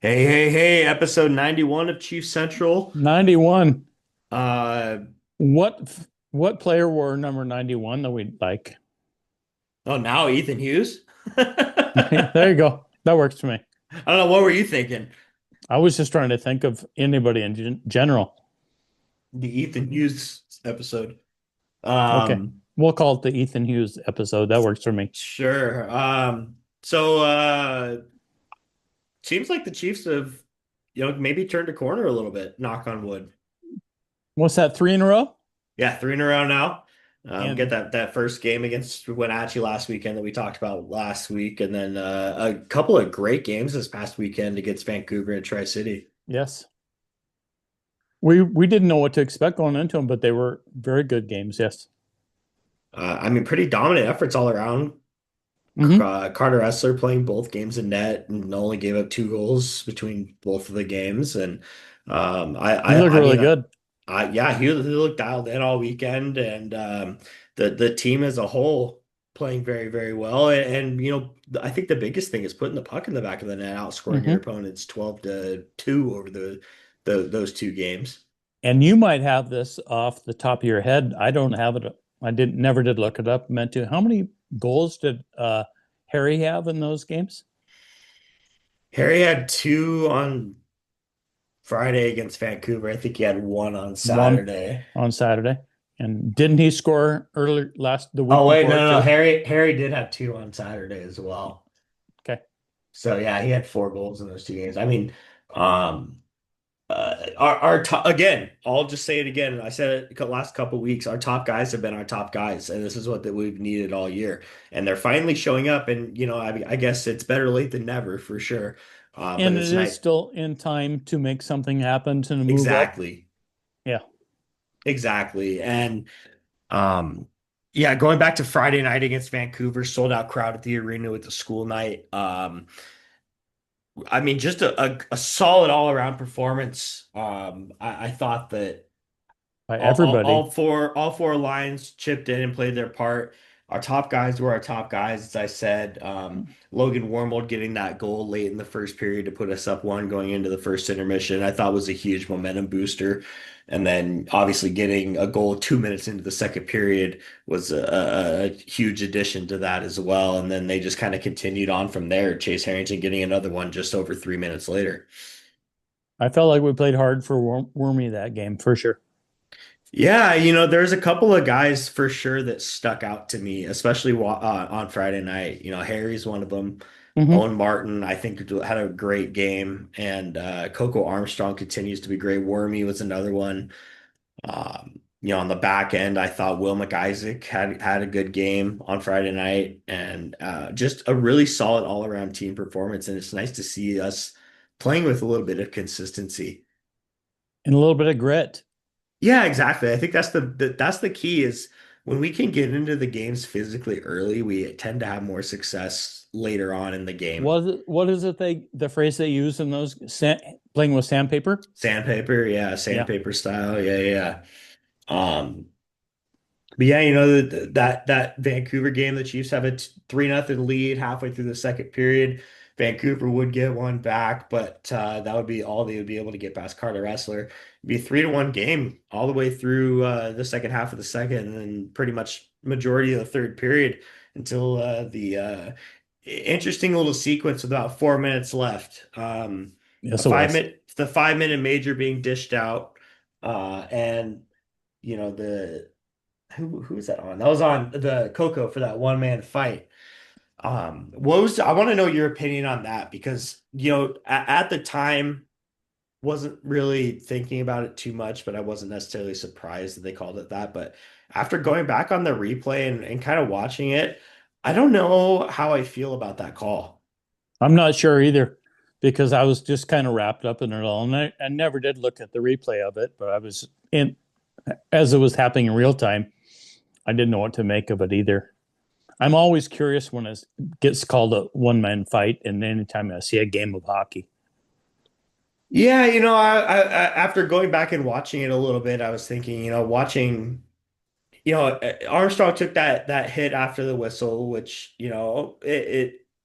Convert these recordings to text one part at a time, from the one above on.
Hey, episode 91 of Chiefs Central. 91. Uh, What player wore number 91 that we'd like? oh, now Ethan Hughes. I There you go. That works for me. don't know, what were you thinking? I was just trying to think of anybody in general. The Ethan Hughes episode. Okay. Um, We'll call it the Ethan Hughes episode. That works for me. sure. So seems like the Chiefs have, maybe turned a corner a little bit, knock on wood. What's that, three in a row? Yeah, three in a row now. Get And that first game against Wenatchee last weekend that we talked about last week, and then a couple of great games this past weekend against Vancouver and Tri-City. yes, we didn't know what to expect going into them, but they were very good games. Yes. I mean, pretty dominant efforts all around. Hmm. Carter Essler playing both games in net and only gave up two goals between both of the games. And He looked I really mean, good. yeah, he looked dialed in all weekend, and the team as a whole playing very, very well. And I think the biggest thing is putting the puck in the back of the net, outscoring your Hmm. opponents 12-2 over those two games. And you might have this off the top of your head. I don't have it. I didn't never did look it up. Meant to. How many goals did Harry have in those games? Harry had two on Friday against Vancouver. I think he had one on One Saturday. on Saturday. And didn't he score early the week Oh wait, before no. too? Harry did have two on Saturday as well. Okay. So yeah, he had four goals in those two games. I mean, um, our top again. I'll just say it again. I said it the last couple of weeks. Our top guys have been our top guys, and this is what that we've needed all year. And they're finally showing up. And I guess it's better late than never for sure. But And it's it is nice. still in time to make something happen to move up. Exactly, Yeah. exactly. And Um, yeah, going back to Friday night against Vancouver, sold out crowd at the arena with the school night. I mean, just a solid all around performance. I thought that By everybody. all four lines chipped in and played their part. Our top guys were our top guys, as I said. Logan Wormold getting that goal late in the first period to put us up one going into the first intermission, I thought was a huge momentum booster. And then obviously getting a goal 2 minutes into the second period was a huge addition to that as well. And then they just kind of continued on from there. Chase Harrington getting another one just over 3 minutes later. I felt like we played hard for Wormy that game for sure. Yeah, there's a couple of guys for sure that stuck out to me, especially on Friday night. Harry's one of them. Hmm. Owen Martin, I think, had a great game, and Coco Armstrong continues to be great. Wormy was another one. On the back end, I thought Will McIsaac had a good game on Friday night, and just a really solid all-around team performance. And it's nice to see us playing with a little bit of consistency. And a little bit of grit. Yeah, exactly. I think that's the key is when we can get into the games physically early, we tend to have more success later on in the game. What is it the phrase they use in those playing with sandpaper? Sandpaper, yeah, Yeah. sandpaper style, yeah. Um, but yeah, that Vancouver game, the Chiefs have a 3-0 lead halfway through the second period. Vancouver would get one back, but that would be all they would be able to get past Carter Essler. It'd be a 3-1 game all the way through the second half of the second, and then pretty much majority of the third period until the interesting little sequence with about 4 minutes left. Yes, it was. The 5 minute major being dished out, and the who was that on? That was on the Coco for that one man fight. I want to know your opinion on that because at the time wasn't really thinking about it too much, but I wasn't necessarily surprised that they called it that. But after going back on the replay and kind of watching it, I don't know how I feel about that call. I'm not sure either because I was just kind of wrapped up in it all. And I never did look at the replay of it, but I was in as it was happening in real time. I didn't know what to make of it either. I'm always curious when it gets called a one man fight, and anytime I see a game of hockey. Yeah, after going back and watching it a little bit, I was thinking, watching. Armstrong took that hit after the whistle, which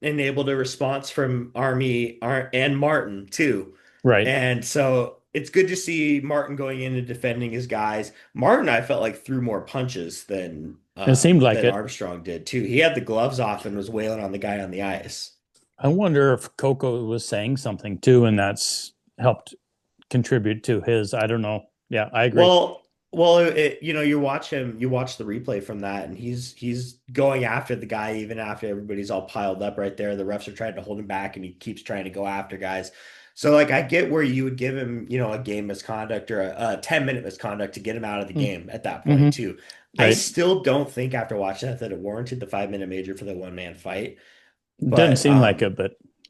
enabled a response from and Martin too. Right. And so it's good to see Martin going in and defending his guys. Martin, I felt like threw more punches It seemed like than it. Armstrong did too. He had the gloves off and was wailing on the guy on the ice. I wonder if Coco was saying something too, and that's helped contribute to his. I don't know. Yeah, I agree. You watch the replay from that, and he's going after the guy even after everybody's all piled up right there. The refs are trying to hold him back, and he keeps trying to go after guys. So, like, I get where you would give him, a game misconduct or a 10-minute misconduct to get him out of the game at that point, Mm-hmm. too. I Right. still don't think after watching that it warranted the 5-minute major for the one-man fight. Doesn't But seem like it,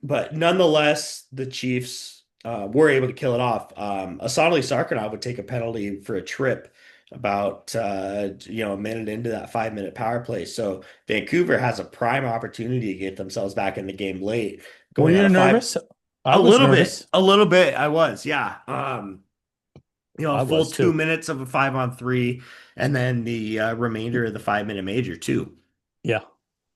but nonetheless, the Chiefs were able to kill it off. Asanali Sarkinov would take a penalty for a trip about a minute into that 5-minute power play. So Vancouver has a prime opportunity to get themselves back in the game late, were going on you a five. nervous? I was nervous. A little bit. I was, yeah. A I full was two too. minutes of a 5-on-3, and then the remainder of the 5-minute major too. Yeah.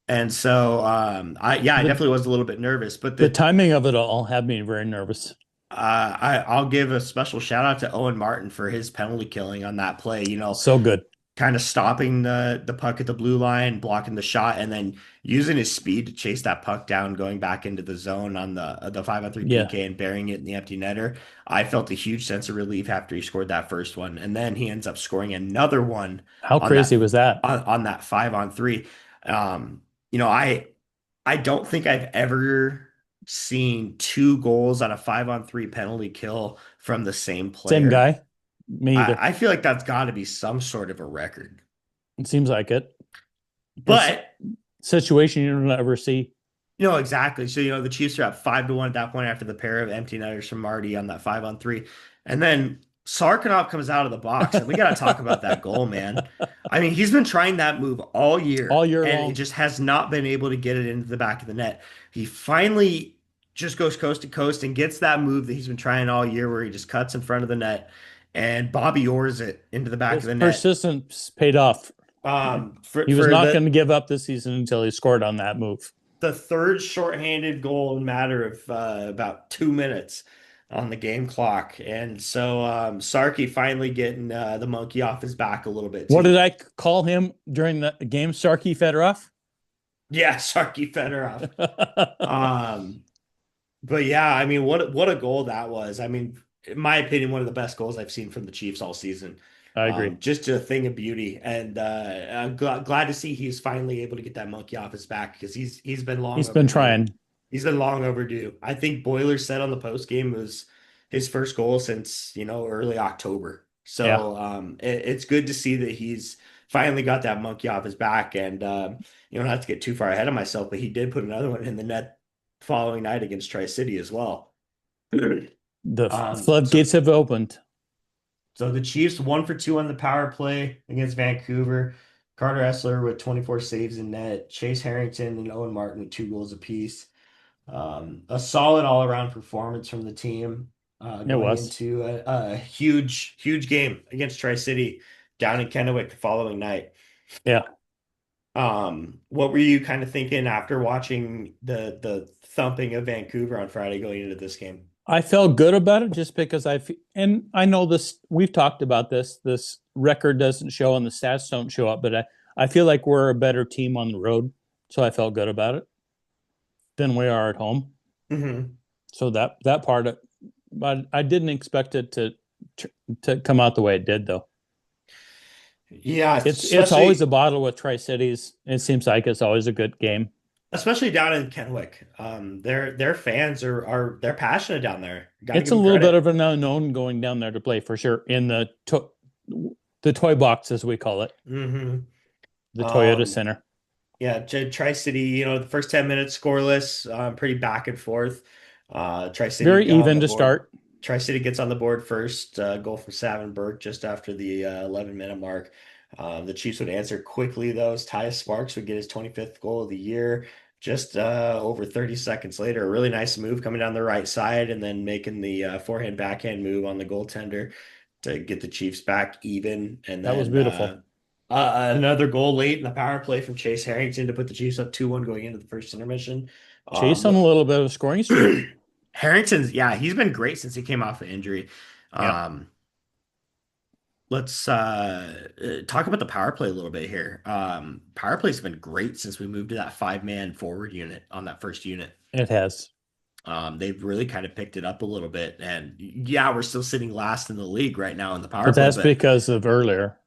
And so, I The definitely was a little bit nervous, but the timing of it all had me very nervous. I'll give a special shout out to Owen Martin for his penalty killing on that play. So good. Kind of stopping the puck at the blue line, blocking the shot, and then using his speed to chase that puck down, going back into the zone on the 5-on-3 Yeah. PK and burying it in the empty netter. I felt a huge sense of relief after he scored that first one, and then he ends up scoring another one How on crazy was that? that 5-on-3. Um, you know, I don't think I've ever seen two goals on a 5-on-3 penalty kill from the same Same player. guy? Me either. I feel like that's got to be some sort of a record. It seems like it. It's a But situation you don't ever see. exactly. So, the Chiefs are up 5-1 at that point after the pair of empty netters from Marty on that 5-on-3. And then Sarkinov comes out of the box, and we got to talk about that goal, man. I mean, he's been trying that move all All year, year and it long. just has not been able to get it into the back of the net. He finally just goes coast to coast and gets that move that he's been trying all year, where he just cuts in front of the net, and Bobby Orrs it into the back of His the net. persistence paid off. For He was for not going to give up this season until he scored on that move. the third shorthanded goal in a matter of about 2 minutes on the game clock. And so Sarky finally getting the monkey off his back a little bit What did too. I call him during the game? Starkey Fedorov? Yeah, Sarky Fedorov. Um, but yeah, I mean, what a goal that was. I mean, in my opinion, one of the best goals I've seen from the Chiefs all season. I agree. Just a thing of beauty, and I'm glad to see he's finally able to get that monkey off his back because he's been long He's been overdue. trying. He's been long overdue. I think Boiler said on the post game was his first goal since early October. Yeah, So it's good to see that he's finally got that monkey off his back, and not to get too far ahead of myself, but he did put another one in the net following night against Tri-City as well. the Um, so floodgates have opened. so the Chiefs 1 for 2 on the power play against Vancouver. Carter Essler with 24 saves in net. Chase Harrington and Owen Martin with 2 goals apiece. A solid all-around performance from the team It going was. into a huge, huge game against Tri-City down in Kennewick the following night. Yeah, What were you kind of thinking after watching the thumping of Vancouver on Friday going into this game? I felt good about it just because and I know this. We've talked about this. This record doesn't show and the stats don't show up, but I feel like we're a better team on the road, so I felt good about it than we are at home. Hmm. So that part, but I didn't expect it to come out the way it did, though. Yeah, It's always a battle with Tri Cities. It seems like it's always a good game. especially down in Kennewick. Their fans they're passionate down there. Got to It's give a them little bit of credit. an unknown going down there to play for sure in the toy box as we call it, Hmm. the Toyota Um, Center. yeah, Tri-City, the first 10 minutes scoreless, pretty back and forth. Tri-City Very got on even the to board. start. Tri-City gets on the board first, goal from Savenberg just after the 11-minute mark. The Chiefs would answer quickly, though, as Tyus Sparks would get his 25th goal of the year just over 30 seconds later. A really nice move coming down the right side and then making the forehand backhand move on the goaltender to get the Chiefs back even. And That was then beautiful. another goal late in the power play from Chase Harrington to put the Chiefs up 2-1 going into the first intermission. Chase on a little bit of a scoring streak. Harrington's, yeah, he's been great since he came off the injury. Yeah, Um, let's talk about the power play a little bit here. Power play's been great since we moved to that five-man forward unit on that first unit. it has. They've really kind of picked it up a little bit. And yeah, we're still sitting last in the league right now in the power But play, that's but because of earlier.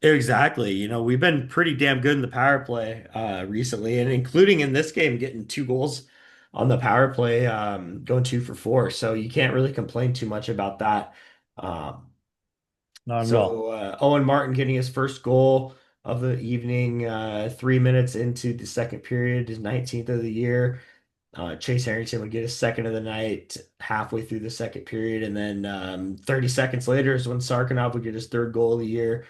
exactly, we've been pretty damn good in the power play recently, and including in this game, getting 2 goals on the power play, going 2 for 4. So you can't really complain too much about that. Um, Not at all. so Owen Martin getting his first goal of the evening, 3 minutes into the second period, his 19th of the year. Chase Harrington would get his second of the night halfway through the second period, and then 30 seconds later is when Sarkinov would get his third goal of the year.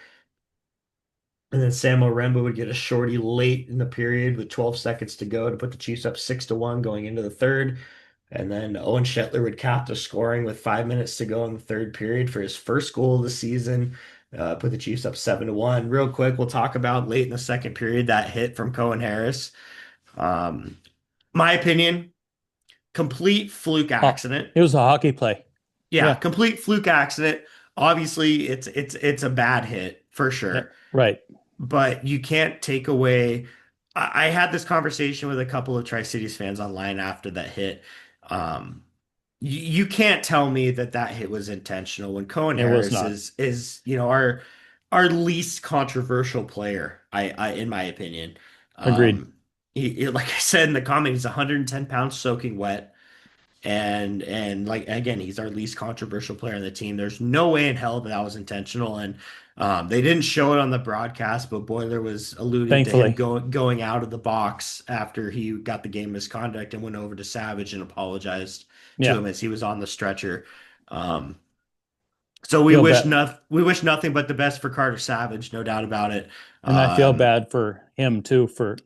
And then Sam Oremba would get a shorty late in the period with 12 seconds to go to put the Chiefs up 6-1 going into the third. And then Owen Shetler would cap the scoring with 5 minutes to go in the third period for his first goal of the season. Put the Chiefs up 7-1. Real quick, we'll talk about late in the second period that hit from Cohen Harris. Um, my opinion, complete fluke accident. It was a hockey play. Yeah, Yeah, complete fluke accident. Obviously, it's a bad hit for yeah, sure. right. But you can't take away. I had this conversation with a couple of Tri-Cities fans online after that hit. Um, you can't tell me that that hit was intentional when Cohen It was Harris not. is our least controversial player. In my opinion, Agreed. like I said in the comment, he's 110 pounds soaking wet. And like again, he's our least controversial player on the team. There's no way in hell that that was intentional. And they didn't show it on the broadcast, but Boiler was alluding to him Thankfully. going out of the box after he got the game misconduct and went over to Savage and apologized to Yeah. him as he was on the stretcher. Um, so Feel bad. we wish nothing but the best for Carter Savage, no doubt about it. And I feel Um, bad for him too, for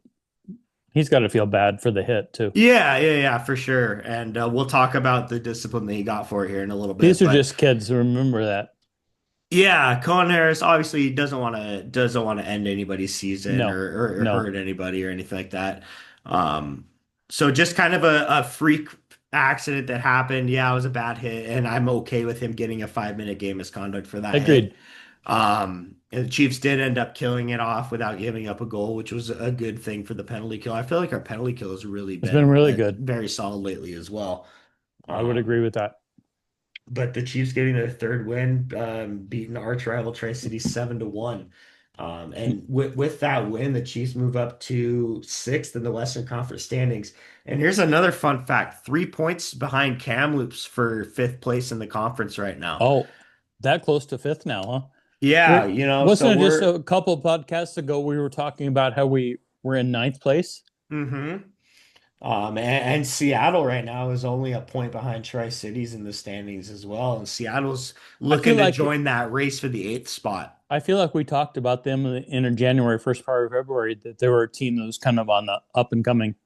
he's got to feel bad for the hit too. yeah, for sure. And we'll talk about the discipline that he got for it here in a little bit, These are but. just kids. Remember that. Yeah, Colin Harris obviously doesn't want to end anybody's season No, or no, hurt anybody or anything like that. Um, so just kind of a freak accident that happened. Yeah, it was a bad hit, and I'm okay with him getting a 5-minute game misconduct for that hit. agreed. And the Chiefs did end up killing it off without giving up a goal, which was a good thing for the penalty kill. I feel like our penalty kill has really It's been been really good. very solid lately as well. I would Um, agree with that. but the Chiefs getting their third win, beating arch rival Tri-City 7-1. And with that win, the Chiefs move up to sixth in the Western Conference standings. And here's another fun fact: 3 points behind Kamloops for fifth place in the conference right now. Oh, that close to fifth now, huh? Yeah, Well, so wasn't it just we're a couple of podcasts ago we were talking about how we were in ninth place? mm-hmm. And Seattle right now is only a point behind Tri-Cities in the standings as well. And Seattle's I feel looking to like join that race for the eighth spot. I feel like we talked about them in January, first part of February, that they were a team that was kind of on the up and coming.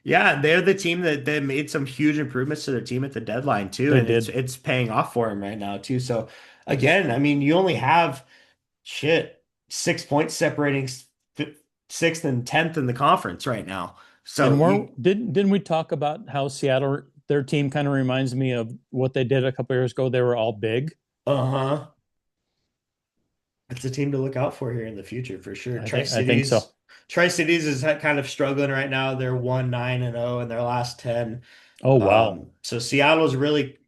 Yeah, they're the team that made some huge improvements to their team at the deadline too, They and it's did. it's paying off for them right now too. So again, I mean, you only have shit 6 points separating sixth and tenth in the conference right now. So And you, weren't didn't we talk about how Seattle their team kind of reminds me of what they did a couple years ago? They were all big. uh-huh, it's a team to look out for here in the future for sure. I think so. Tri-Cities is kind of struggling right now. They're 1-9-0 in their last 10. Oh wow. So Seattle's really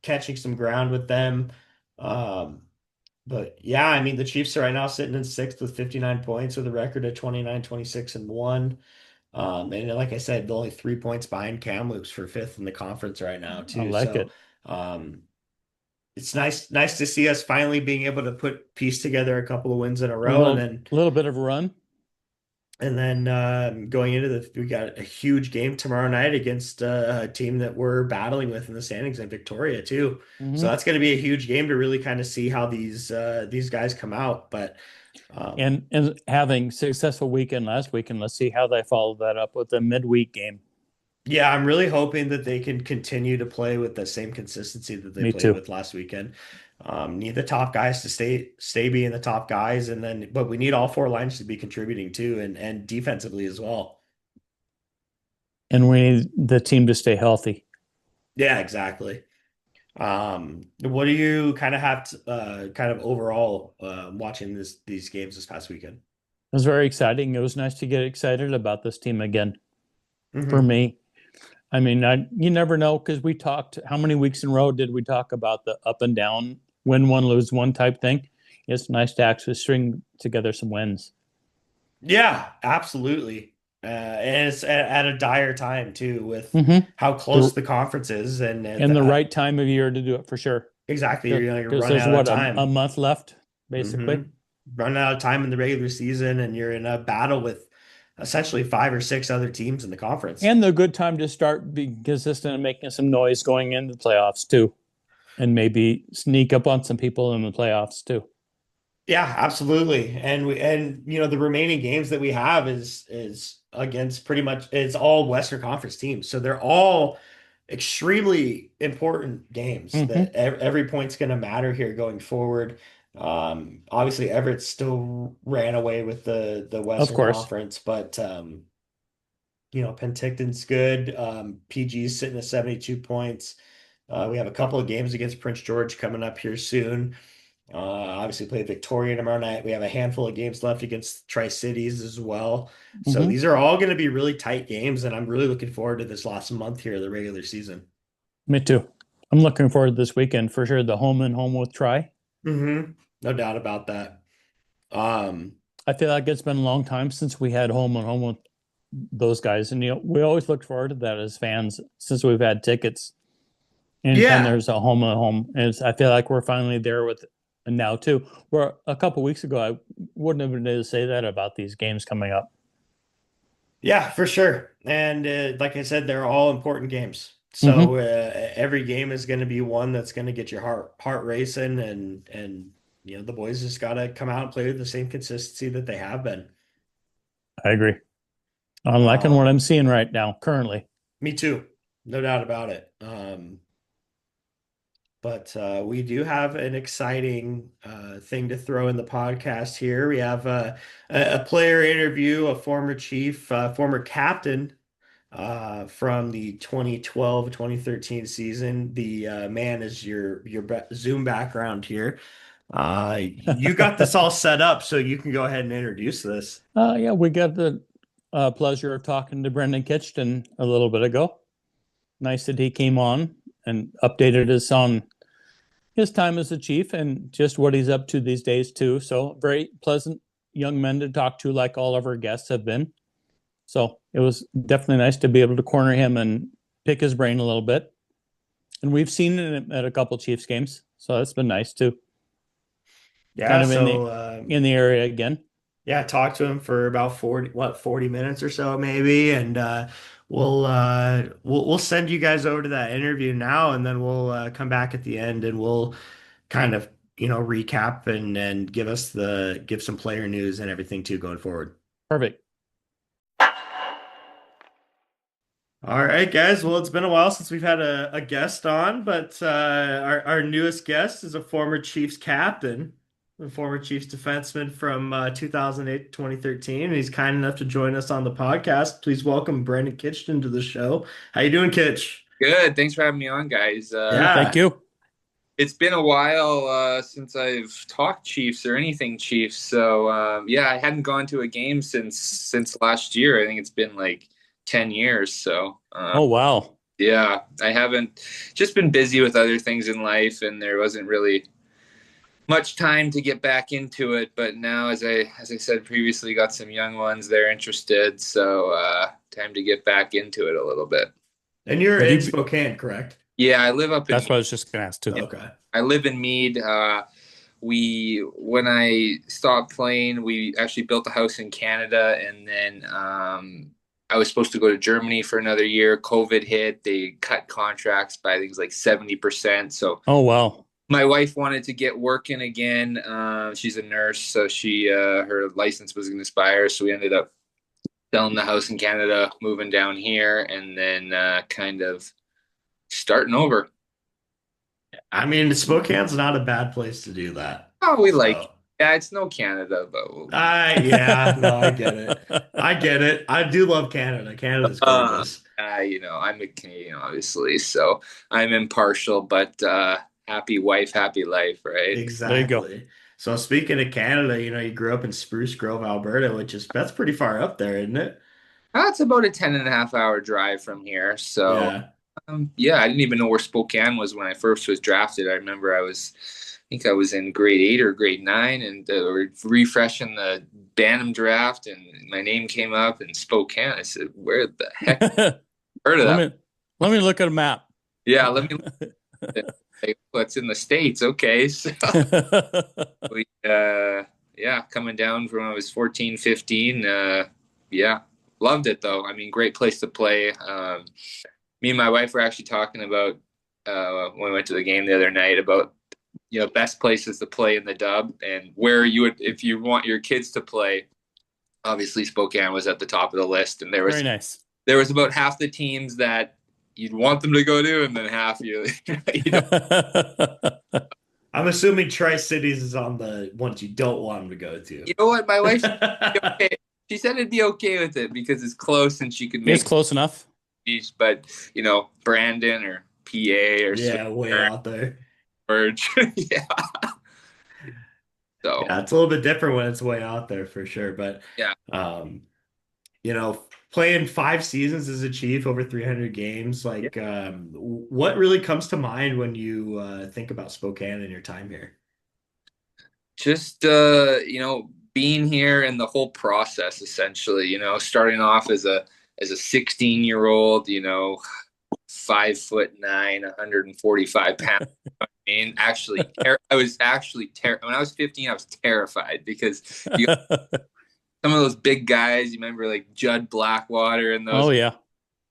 catching some ground with them. Um, But yeah, I mean, the Chiefs are right now sitting in sixth with 59 points with a record of 29, 26, and 1. And like I said, only 3 points behind Kamloops for fifth in the conference right now, I too. like So it. um, it's nice to see us finally being able to piece together a couple of wins in a A row. And little then little bit of a run. going into we got a huge game tomorrow night against a team that we're battling with in the standings in Victoria too. So Hmm. that's going to be a huge game to really kind of see how these guys come out. But And having successful weekend last weekend, let's see how they follow that up with a midweek game. yeah, I'm really hoping that they can continue to play with the same consistency that they Me played too. with last weekend. Need the top guys to stay being the top guys, and then but we need all four lines to be contributing too, and defensively as well. and we need the team to stay healthy. Yeah, exactly. What do you kind of have to, kind of overall watching these games this past weekend? It was very exciting. It was nice to get excited about this team again for Hmm. me. I mean, you never know because we talked. How many weeks in a row did we talk about the up and down, win one, lose one type thing? It's nice to actually string together some wins. Yeah, absolutely. And it's at a dire time too, with Mm-hmm. how close The the conference is, and In the right time of year to do it for sure. exactly, you're gonna Because run there's out of what a time. month left, Hmm. basically, Run out of time in the regular season, and you're in a battle with essentially five or six other teams in the conference. and the good time to start being consistent and making some noise going into the playoffs too, and maybe sneak up on some people in the playoffs too. Yeah, absolutely. And the remaining games that we have is against pretty much it's all Western Conference teams. So they're all extremely important games Mm-hmm. that every point's going to matter here going forward. Obviously Everett still ran away with the Of Western course. Conference, but Penticton's good. PG's sitting at 72 points. We have a couple of games against Prince George coming up here soon. Obviously, play Victoria tomorrow night. We have a handful of games left against Tri-Cities as well. So Mm-hmm. these are all going to be really tight games, and I'm really looking forward to this last month here of the regular season. Me too. I'm looking forward to this weekend for sure. The home and home with try. No doubt about that. Um, I feel like it's been a long time since we had home and home with those guys, and we always look forward to that as fans since we've had tickets. Anytime yeah, there's a home and home, and I feel like we're finally there with now too. Where a couple weeks ago, I wouldn't have been able to say that about these games coming up. yeah, for sure. And like I said, they're all important games. So Mm-hmm. every game is going to be one that's going to get your heart racing, and the boys just got to come out and play with the same consistency that they have been. I agree. I'm liking what I'm Um, seeing right now currently. Me too, no doubt about it. But we do have an exciting thing to throw in the podcast here. We have a player interview, a former Chief, former captain from the 2012-2013 season. The man is your Zoom background here. You got this all set up, so you can go ahead and introduce this. Yeah, we got the pleasure of talking to Brenden Kichton a little bit ago. Nice that he came on and updated us on his time as a chief and just what he's up to these days too. So very pleasant young men to talk to, like all of our guests have been. So it was definitely nice to be able to corner him and pick his brain a little bit. And we've seen him at a couple Chiefs games, so that's been nice too. Yeah, Kind of so in the area again. yeah, talk to him for about 40 minutes or so maybe, and we'll send you guys over to that interview now, and then we'll come back at the end and we'll kind of recap and give some player news and everything too going forward. Perfect. All right, guys. Well, it's been a while since we've had a guest on, but our newest guest is a former Chiefs captain, a former Chiefs defenseman from 2008 to 2013. And he's kind enough to join us on the podcast. Please welcome Brenden Kichton to the show. How you doing, Kitch? Good. Thanks for having me on, guys. Hey, thank Yeah. you. It's been a while since I've talked Chiefs or anything Chiefs. So yeah, I hadn't gone to a game since last year. I think it's been like 10 years. So Oh wow. yeah, I haven't just been busy with other things in life, and there wasn't really much time to get back into it. But now, as I said previously, got some young ones. They're interested, so time to get back into it a little bit. And you're Have in you? Spokane, correct? Yeah, I live up in That's what I was just going to ask too. Okay. I live in Mead. We when I stopped playing, we actually built a house in Canada, and then I was supposed to go to Germany for another year. COVID hit; they cut contracts by things like 70%. So Oh wow. my wife wanted to get working again. She's a nurse, so she her license was going to expire. So we ended up selling the house in Canada, moving down here, and then kind of starting over. I mean, Spokane's not a bad place to do that. Oh, we like So. Yeah, it's no Canada, but Yeah, no, I get it. I get it. I do love Canada. Canada's uh, gorgeous. I'm a Canadian, obviously, so I'm impartial, but happy wife, happy life, right? There you go. Exactly. So speaking of Canada, you grew up in Spruce Grove, Alberta, that's pretty far up there, isn't it? That's about a 10.5 hour drive from here. So, Yeah. yeah, I didn't even know where Spokane was when I first was drafted. I remember I think I was in grade 8 or grade 9, and we're refreshing the Bantam draft, and my name came up in Spokane. I said, "Where the heck let heard of that?" me let me look at a map. Yeah, let me look at it. Like, what's in the States? Okay, so we, yeah, coming down from when I was 14, 15. Yeah, loved it though. I mean, great place to play. Me and my wife were actually talking about when we went to the game the other night about best places to play in the Dub and where you would if you want your kids to play. Obviously, Spokane was at the top of the list, and Very nice. there was about half the teams that you'd want them to go to, and then half you don't. I'm assuming Tri-Cities is on the ones you don't want them to go to. You know what? My wife said, okay. She said it'd be okay with it because it's close and she could It's make close enough. these, but Brandon or PA or Yeah, way or out there. George. Yeah. So Yeah, it's a little bit different when it's way out there for sure. But yeah. um, playing 5 seasons as a Chief, over 300 games, Yeah. what really comes to mind when you think about Spokane and your time here? Just being here and the whole process essentially, starting off as a 16-year old, 5'9", 145 pounds. I mean, actually, I was actually when I was 15, I was terrified because you got some of those big guys. You remember like Judd Blackwater and Oh those. yeah.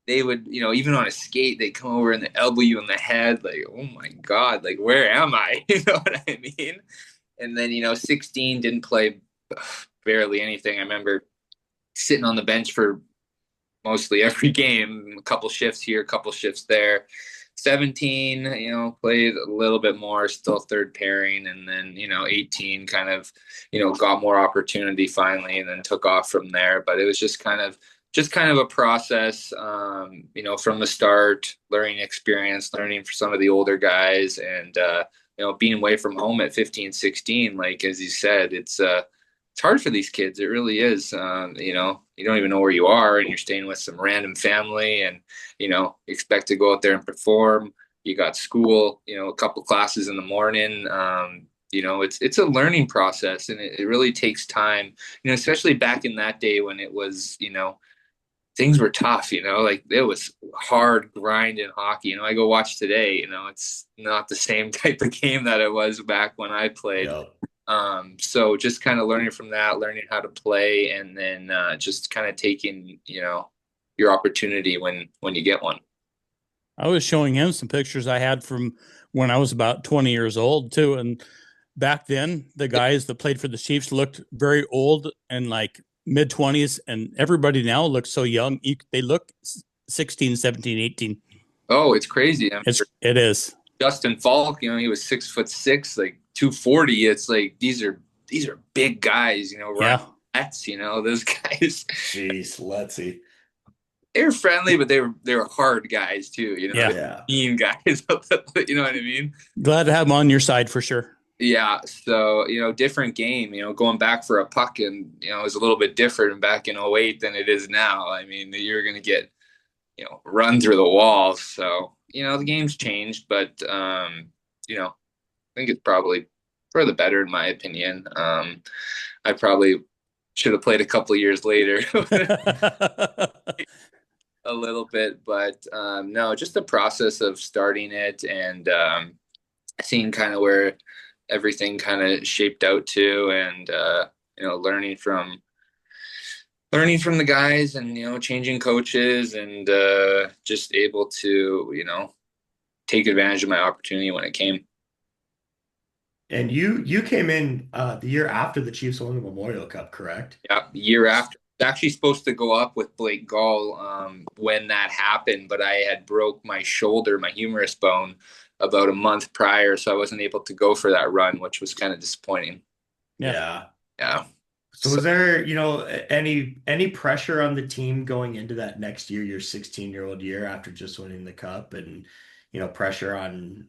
They would, even on a skate, they come over and they elbow you in the head. Like, oh my God, like where am I? You know what I mean? And then 16 didn't play barely anything. I remember sitting on the bench for mostly every game, a couple shifts here, a couple shifts there. 17, played a little bit more, still third pairing, and then 18 kind of, got more opportunity finally, and then took off from there. But it was just kind of a process, from the start, learning experience, learning for some of the older guys, and being away from home at 15, 16, like as you said, it's hard for these kids. It really is. You don't even know where you are, and you're staying with some random family, and you expect to go out there and perform. You got school, a couple classes in the morning. It's a learning process, and it really takes time. Especially back in that day when it was, things were tough. Like it was hard grind in hockey. I go watch today. It's not the same type of game that it was back when I played. Yep. So just kind of learning from that, learning how to play, and then just kind of taking, your opportunity when you get one. I was showing him some pictures I had from when I was about 20 years old too. And back then, the guys that played for the Chiefs looked very old and like mid 20s, and everybody now looks so young. They look 16, 17, 18. Oh, it's crazy. I mean, It is. Justin Falk, he was 6'6", like 240. It's like these are big guys, Ryan Yeah. Letts, those guys. Jeez, let's see. They were friendly, but they were hard guys too, Yeah. they're Yeah. mean guys. You know what I mean? Glad to have him on your side for sure. Yeah, so different game. Going back for a puck, and it was a little bit different back in '08 than it is now. I mean, you're going to get run through the walls. So the game's changed, but I think it's probably for the better in my opinion. I probably should have played a couple of years later. A little bit, but no, just the process of starting it and seeing kind of where everything kind of shaped out to, and learning from the guys, and changing coaches, and just able to take advantage of my opportunity when it came. And you came in the year after the Chiefs won the Memorial Cup, correct? Yeah, year after. I was actually supposed to go up with Blake Gall when that happened, but I had broke my shoulder, my humerus bone, about a month prior, so I wasn't able to go for that run, which was kind of disappointing. Yeah. Yeah. Yeah. So So was there, any pressure on the team going into that next year, your 16-year-old year after just winning the cup and, pressure on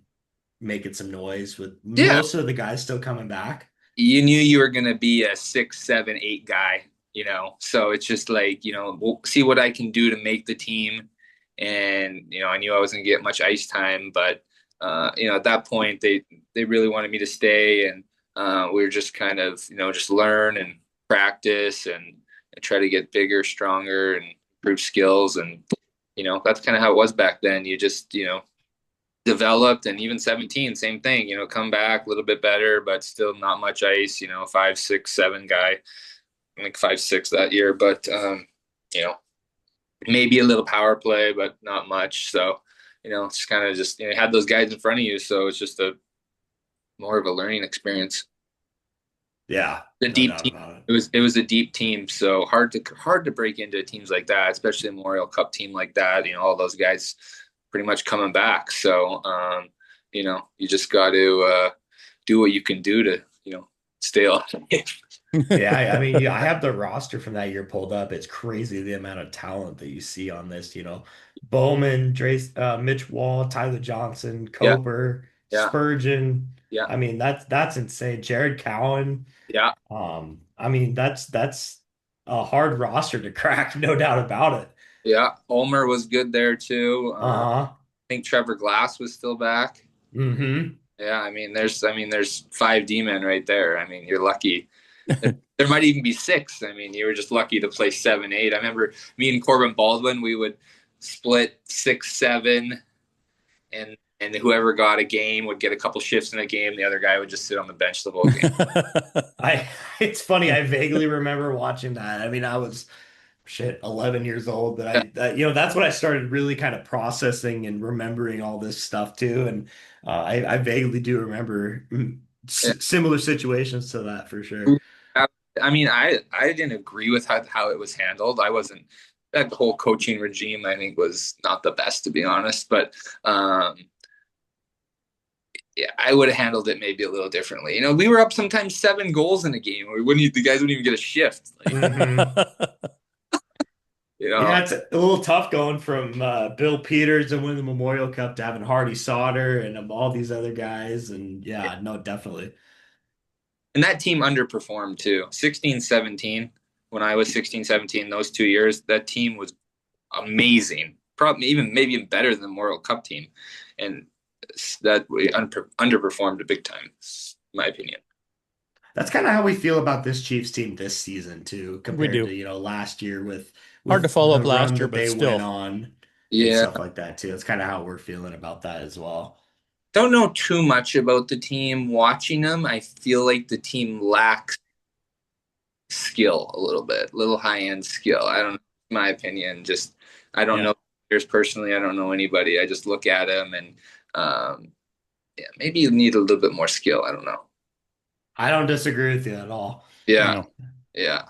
making some noise with yeah, most of the guys still coming back? you knew you were gonna be a 6, 7, 8 guy, So it's just like, we'll see what I can do to make the team. And I knew I wasn't gonna get much ice time, but at that point they really wanted me to stay, and we were just kind of just learn and practice and try to get bigger, stronger, and improve skills. And that's kind of how it was back then. You just developed. And even 17, same thing, come back a little bit better, but still not much ice, 5, 6, 7 guy. I think 5, 6 that year, but you know maybe a little power play, but not much. So it's kind of just had those guys in front of you, so it's just a more of a learning experience. Yeah, The no deep doubt team. about it. It was a deep team, so hard to break into teams like that, especially a Memorial Cup team like that. All those guys pretty much coming back. So you just got to do what you can do to stay alive. Yeah, I mean, yeah, I have the roster from that year pulled up. It's crazy the amount of talent that you see on this, Bowman, Mitch Wall, Tyler Johnson, Yeah, Coper, yeah, Spurgeon. yeah, I mean, that's insane. Jared Cowan. yeah, I mean, that's a hard roster to crack, no doubt about it. yeah. Ulmer was good there too. I Uh-huh. think Trevor Glass was still back. Mm-hmm. Yeah, there's 5 D-men right there. You're lucky. There might even be 6. You were just lucky to play 7, 8. I remember me and Corbin Baldwin, we would split 6, 7, and whoever got a game would get a couple shifts in a game. The other guy would just sit on the bench the whole game. I it's funny, I vaguely remember watching that. I mean, I was 11 years old, but Yeah, that's when I started really kind of processing and remembering all this stuff too. And I vaguely do remember yeah. similar situations to that for sure. I didn't agree with how it was handled. I wasn't that whole coaching regime. I think was not the best, to be honest. But yeah, I would have handled it maybe a little differently. We were up sometimes 7 goals in a game. The guys wouldn't even get a shift. Like, Hmm. you know, Yeah, it's a little tough going from Bill Peters and winning the Memorial Cup to having Hardy Sauter and all these other guys. And yeah, no, definitely. and that team underperformed too. 16, 17. When I was 16, 17, those 2 years, that team was amazing. Probably maybe even better than the Memorial Cup team, and that we underperformed a big time, in my opinion. That's kind of how we feel about this Chiefs team this season too, We compared to, do. last year with Hard to follow the up run last year, that but they went still. on and Yeah, stuff like that too. That's kind of how we're feeling about that as well. don't know too much about the team. Watching them, I feel like the team lacks skill a little bit, little high end skill. I don't know, my opinion. Just I don't Yeah. know players personally. I don't know anybody. I just look at them and yeah, maybe you need a little bit more skill. I don't know. I don't disagree with you at all. Yeah, No. yeah,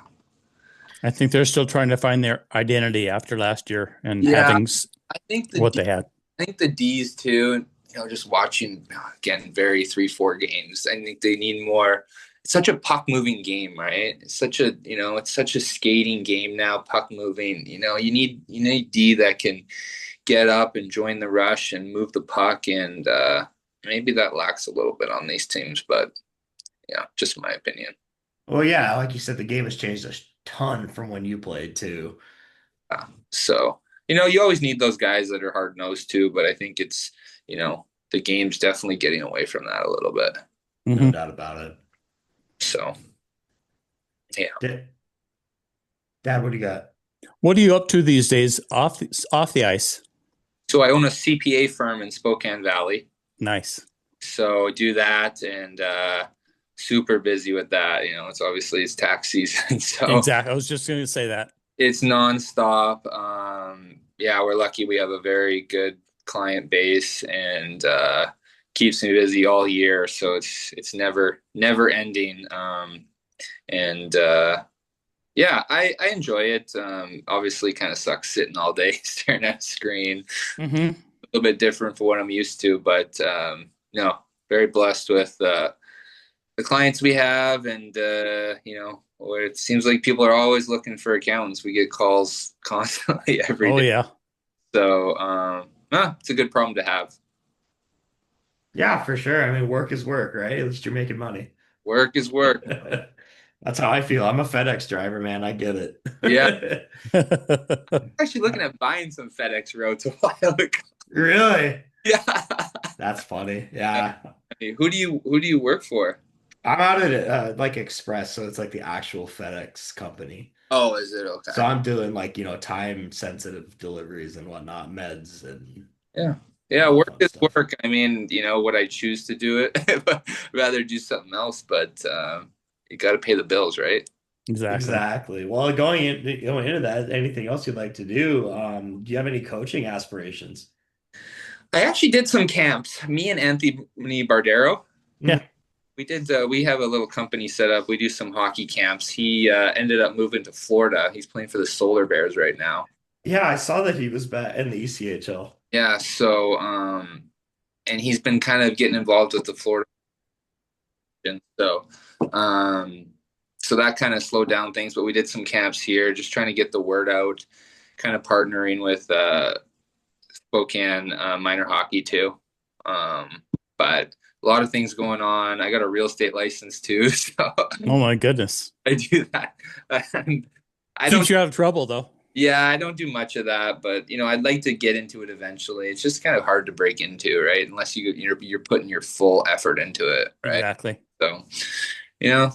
I think they're still trying to find their identity after last year and yeah. having I think what they had. I think the D's too. Just watching again, very 3-4 games. I think they need more. It's such a puck moving game, right? It's such a skating game now. Puck moving. You need D that can get up and join the rush and move the puck, and maybe that lacks a little bit on these teams. But yeah, just my opinion. Well, yeah, like you said, the game has changed a ton from when you played too. So you always need those guys that are hard nosed too. But I think it's the game's definitely getting away from that a little bit. No Hmm. doubt about it. So yeah. Dad, Dad, what do you got? What are you up to these days off the ice? So I own a CPA firm in Spokane Valley. Nice. So I do that, and super busy with that. It's tax season, so Exactly. I was just going to say that. it's nonstop. Yeah, we're lucky we have a very good client base, and keeps me busy all year. So it's never ending. And yeah, I enjoy it. Obviously, kind of sucks sitting all day staring at a screen. Hmm. A little bit different for what I'm used to, but no, very blessed with the clients we have, and where it seems like people are always looking for accountants. We get calls constantly every Oh day. yeah. So it's a good problem to have. Yeah, for sure. I mean, work is work, right? At least you're making money. Work is work. That's how I feel. I'm a FedEx driver, man. I get Yeah, it. actually looking at buying some FedEx routes a while ago. Really? Yeah. That's funny. Yeah. Who do you work for? I'm out at like Express, so it's like the actual FedEx company. Oh, is it okay? So I'm doing like, time sensitive deliveries and whatnot, meds and Yeah. Yeah, all that work fun is stuff. work. I mean, would I choose to do it? But rather do something else, but you got to pay the bills, right? Exactly. Exactly. Well, going into that, anything else you'd like to do? Do you have any coaching aspirations? I actually did some camps. Me and Anthony Bardero, Yeah. we have a little company set up. We do some hockey camps. He ended up moving to Florida. He's playing for the Solar Bears right now. Yeah, I saw that he was back in the ECHL. Yeah, so and he's been kind of getting involved with the Florida. And um, so that kind of slowed down things. But we did some camps here, just trying to get the word out, kind of partnering with Spokane minor hockey too. But a lot of things going on. I got a real estate license too, so Oh my goodness. I do that. And I Keeps don't. you out of trouble though. Yeah, I don't do much of that, but I'd like to get into it eventually. It's just kind of hard to break into, right? Unless you're putting your full effort into it, right? Exactly. So,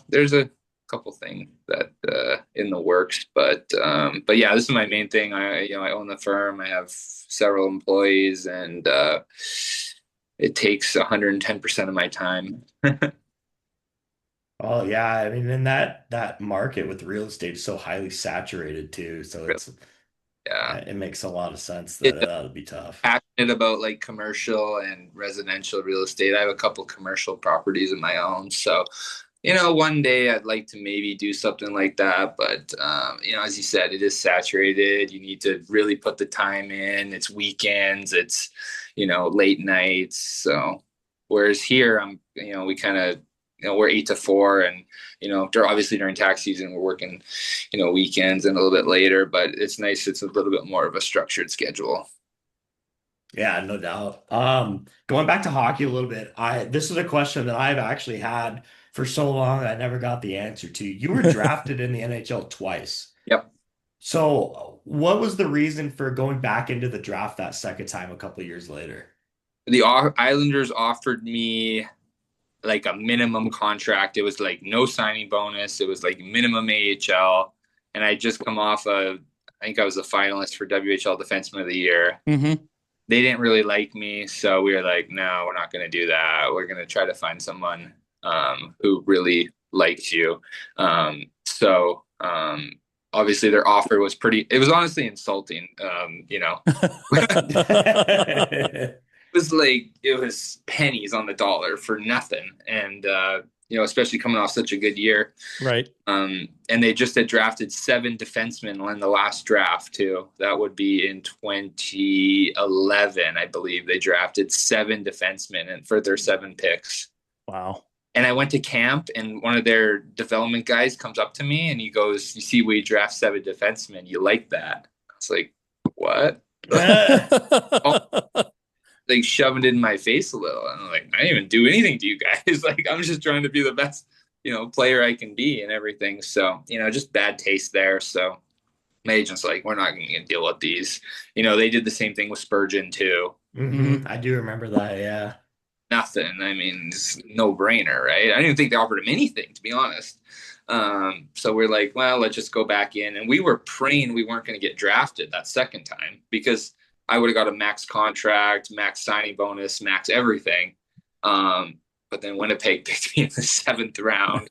there's a couple things that in the works, but yeah, this is my main thing. I own the firm. I have several employees, and it takes 110% of my time. Oh yeah, I mean, in that market with real estate is so highly saturated too, so Yeah. it makes a lot of sense that It, that'll be tough. passionate about like commercial and residential real estate. I have a couple commercial properties of my own. So, one day I'd like to maybe do something like that. But, as you said, it is saturated. You need to really put the time in. It's weekends, it's, late nights. So, whereas here, we kind of, we're 8 to 4, and obviously during tax season we're working, weekends and a little bit later. But it's nice. It's a little bit more of a structured schedule. Yeah, no doubt. Going back to hockey a little bit, I this is a question that I've actually had for so long I never got the answer to. You were drafted in the NHL twice. Yep. So, what was the reason for going back into the draft that second time a couple years later? The Islanders offered me like a minimum contract. It was like no signing bonus. It was like minimum AHL. And I just come off I think I was a finalist for WHL Defenseman of the Year. Mm-hmm. They didn't really like me. So we were like, no, we're not going to do that. We're going to try to find someone who really likes you. Obviously their offer was it was honestly insulting. It was pennies on the dollar for nothing, and especially coming off such a good year. Right. And they just had drafted 7 defensemen in the last draft too. That would be in 2011, I believe. They drafted 7 defensemen and for their 7 picks. Wow. And I went to camp, and one of their development guys comes up to me and he goes, "You see, we draft 7 defensemen. You like that?" I was like, "What?" Like shoving it in my face a little. And I'm like, I didn't even do anything to you guys. Like, I'm just trying to be the best, player I can be and everything. So, just bad taste there. So my agent's like, we're not going to deal with these. They did the same thing with Spurgeon too. I do remember that, yeah. Nothing. I mean, it's no brainer, right? I didn't think they offered him anything, to be honest. So we're like, well, let's just go back in. And we were praying we weren't going to get drafted that second time, because I would have got a max contract, max signing bonus, max everything. But then Winnipeg picked me in the 7th round.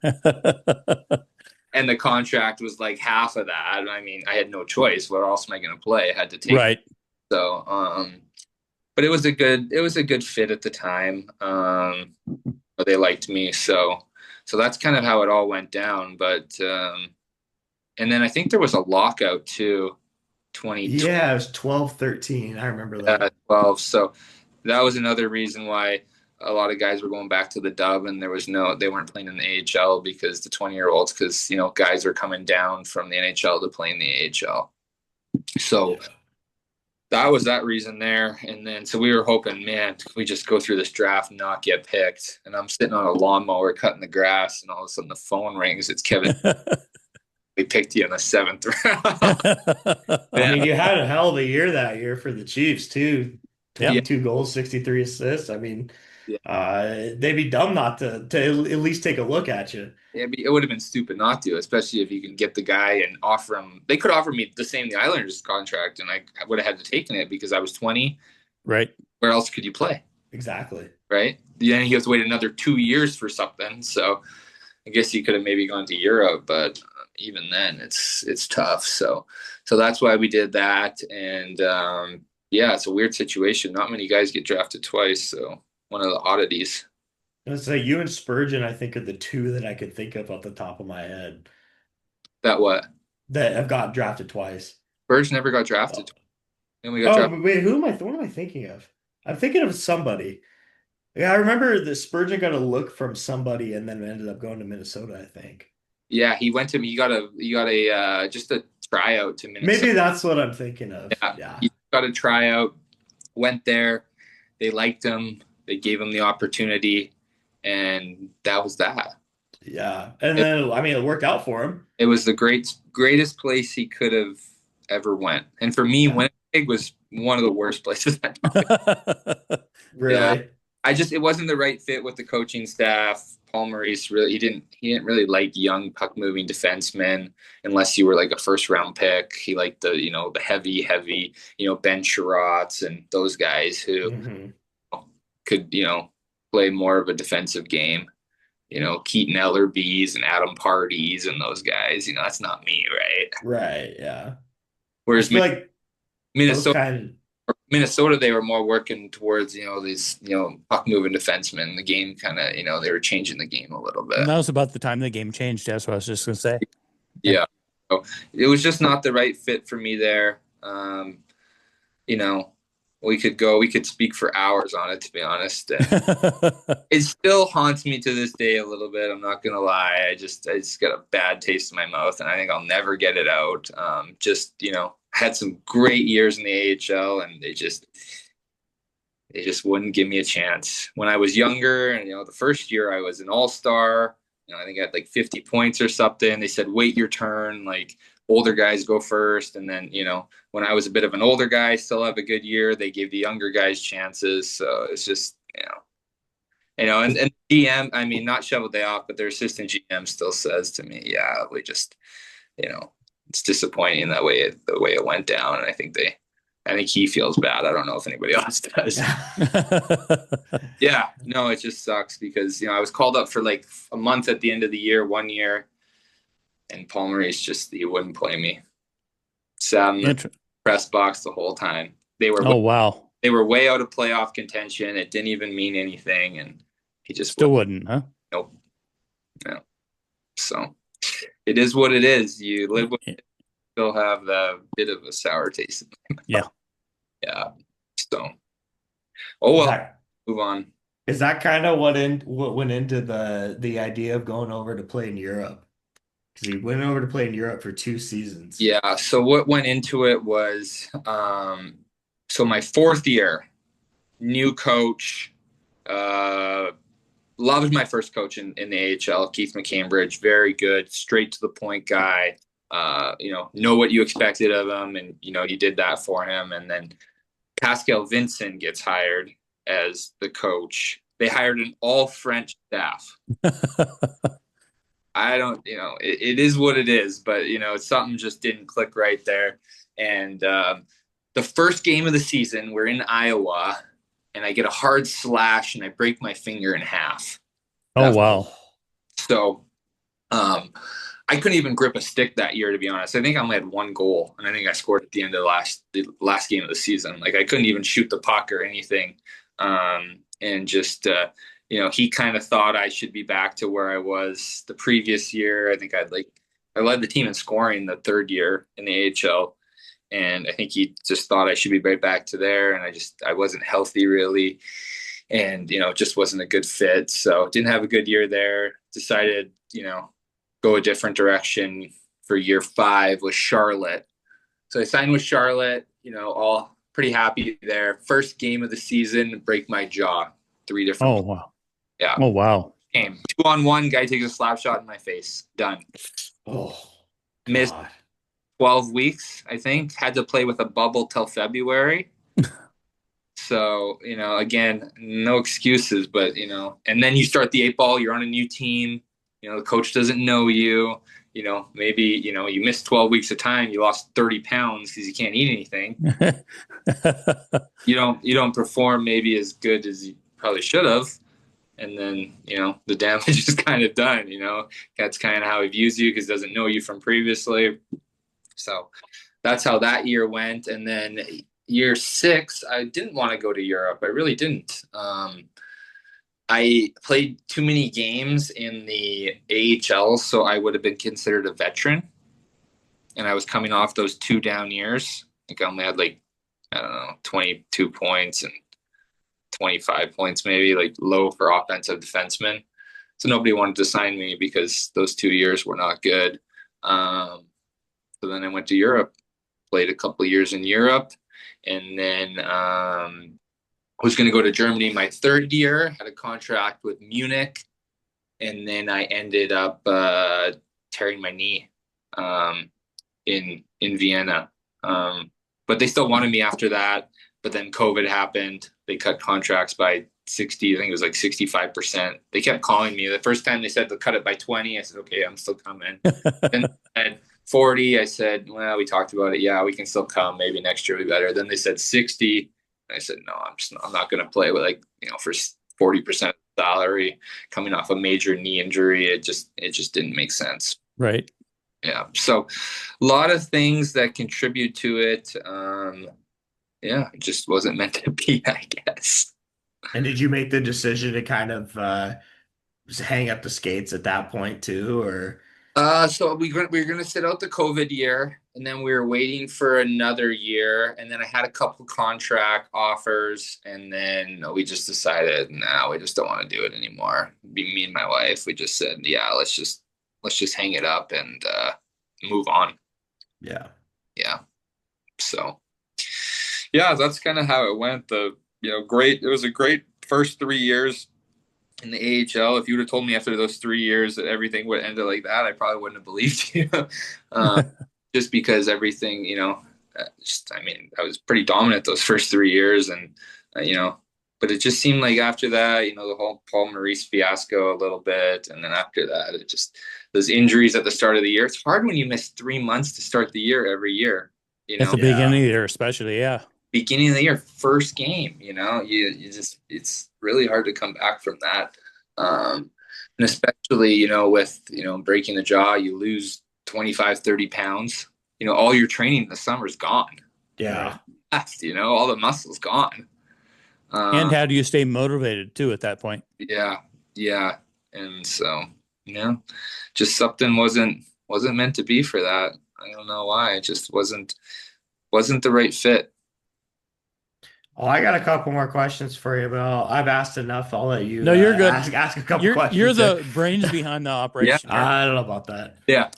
And the contract was like half of that. I mean, I had no choice. What else am I going to play? I had to take Right. it. So, but it was a good fit at the time. They liked me. So that's kind of how it all went down. But, and then I think there was a lockout too. 2020. Yeah, it was 12-13. I remember that. 12. So that was another reason why a lot of guys were going back to the dub, and they weren't playing in the AHL because the 20-year-olds, because guys are coming down from the NHL to play in the AHL. So Yeah. that was that reason there. And then so we were hoping, man, we just go through this draft and not get picked. And I'm sitting on a lawnmower cutting the grass, and all of a sudden the phone rings. It's Kevin. We picked you in the 7th round. I mean, Yeah. you had a hell of a year that year for the Chiefs too. Yeah. 22 goals, 63 assists. I mean, Yeah. they'd be dumb not to at least take a look at you. It would have been stupid not to, especially if you can get the guy and offer him. They could offer me the same the Islanders contract, and I would have had to taken it because I was 20. Right. Where else could you play? Exactly. Right. Then he has to wait another 2 years for something. So I guess he could have maybe gone to Europe, but even then, it's tough. So that's why we did that, and yeah, it's a weird situation. Not many guys get drafted twice, so one of the oddities. Let's say you and Spurgeon, I think, are the two that I could think of off the top of my head That what? that have got drafted twice. Burge never got Oh, drafted. And we got drafted. wait, what am I thinking of? I'm thinking of somebody. Yeah, I remember the Spurgeon got a look from somebody and then ended up going to Minnesota, I think. Yeah, he went to me. He got a just a tryout to Minnesota. Maybe that's what I'm thinking of. Yeah, Yeah. he got a tryout. Went there. They liked him. They gave him the opportunity, and that was that. Yeah. And then, I mean, it worked out for him. It was the greatest place he could have ever went. And for me, Yeah. Winnipeg was one of the worst places. Really? Yeah. It wasn't the right fit with the coaching staff. Paul Maurice he didn't really like young puck moving defensemen unless you were like a first round pick. He liked the heavy, Ben Sherratts and those guys who Mhm. could, play more of a defensive game. Kichton Ellerbees and Adam Parties and those guys, that's not me, right? Right. Yeah. I Whereas feel like those Minnesota, kind they were more working towards, these, puck moving defensemen. The game kind of, they were changing the game a little bit. And that was about the time the game changed. That's what I was just going to say. Yeah. So it was just not the right fit for me there. We could speak for hours on it, to be honest. It still haunts me to this day a little bit. I'm not going to lie. I just got a bad taste in my mouth, and I think I'll never get it out. Had some great years in the AHL, and they just wouldn't give me a chance. When I was younger, and the first year I was an all-star, I think I had like 50 points or something. They said, wait your turn, like older guys go first. And then, when I was a bit of an older guy, still have a good year, they gave the younger guys chances. So it's just, and GM, I mean, not shovel day off, but their assistant GM still says to me, yeah, we just, it's disappointing the way it went down. And I think he feels bad. I don't know if anybody else does. Yeah, no, it just sucks because, I was called up for like a month at the end of the year, 1 year, and Paul Maurice he wouldn't play me. Sat in the press box the whole time. Wow. They were way out of playoff contention. It didn't even mean anything. And he just still wouldn't, huh? Nope. No. So it is what it is. You live with it. Still have a bit of a sour taste. Yeah. Yeah. So, move on. Is that kind of what went into the idea of going over to play in Europe? Because he went over to play in Europe for 2 seasons. Yeah. So what went into it was, so my 4th year, new coach, loved my first coach in the AHL, Keith McCambridge, very good, straight to the point guy. Know what you expected of him, and you did that for him. And then Pascal Vincent gets hired as the coach. They hired an all French staff. I don't, it is what it is, but something just didn't click right there. And the first game of the season, we're in Iowa, and I get a hard slash and I break my finger in half. Oh, wow. So I couldn't even grip a stick that year, to be honest. I think I only had 1 goal, and I think I scored at the end of the last game of the season. Like, I couldn't even shoot the puck or anything. And just, he kind of thought I should be back to where I was the previous year. I think I led the team in scoring the 3rd year in the AHL. And I think he just thought I should be right back to there. And I wasn't healthy really. and it just wasn't a good fit. So didn't have a good year there. Decided go a different direction for year 5 with Charlotte. So I signed with Charlotte. All pretty happy there. First game of the season, break my jaw. 3 different. Oh wow. Yeah. Oh wow. Game 2-on-1. Guy takes a slap shot in my face. Done. Oh, Missed God. 12 weeks. I think had to play with a bubble till February. So, again, no excuses, but, and then you start the 8 ball, you're on a new team, the coach doesn't know you, maybe, you missed 12 weeks of time, you lost 30 pounds because you can't eat anything. You don't perform maybe as good as you probably should have. And then, the damage is kind of done, that's kind of how he views you because doesn't know you from previously. So that's how that year went. And then year 6, I didn't want to go to Europe. I really didn't. I played too many games in the AHL, so I would have been considered a veteran. And I was coming off those 2 down years. I think I only had 22 points and 25 points, maybe low for offensive defensemen. So nobody wanted to sign me because those 2 years were not good. So then I went to Europe, played a couple of years in Europe. And then I was going to go to Germany my 3rd year, had a contract with Munich, and then I ended up tearing my knee in Vienna. But they still wanted me after that. But then COVID happened. They cut contracts by 60, I think it was 65%. They kept calling me. The first time they said they'll cut it by 20, I said, okay, I'm still coming. Then they said 40, I said, well, we talked about it. Yeah, we can still come. Maybe next year will be better. Then they said 60. I said, no, I'm not going to play with for 40% salary coming off a major knee injury. It just didn't make sense. Right. Yeah. So a lot of things that contribute to it. It just wasn't meant to be, I guess. And did you make the decision to kind of just hang up the skates at that point too, or? So we were going to sit out the COVID year, and then we were waiting for another year, and then I had a couple contract offers, and then we just decided, no, we just don't want to do it anymore. Me and my wife, we just said, yeah, let's just hang it up and move on. Yeah. Yeah. So, yeah, that's kind of how it went. It was a great first 3 years in the AHL. If you would have told me after those 3 years that everything would end like that, I probably wouldn't have believed you. Just because everything, I was pretty dominant those first 3 years, and but it just seemed like after that, the whole Paul Maurice fiasco a little bit, and then after that, it just those injuries at the start of the year. It's hard when you miss 3 months to start the year every year. At the beginning of the year, especially, yeah. Beginning of the year, first game, you just, it's really hard to come back from that. And especially, with, breaking the jaw, you lose 25, 30 pounds, all your training in the summer is gone. Yeah. All the muscle's gone. And how do you stay motivated too at that point? Yeah. Yeah. And so, just something wasn't meant to be for that. I don't know why. It just wasn't the right fit. Oh, I got a couple more questions for you, but I've asked enough. I'll let you. No, you're good. Ask a couple questions. You're the brains behind the operation. Yeah, I don't know about that. Yeah.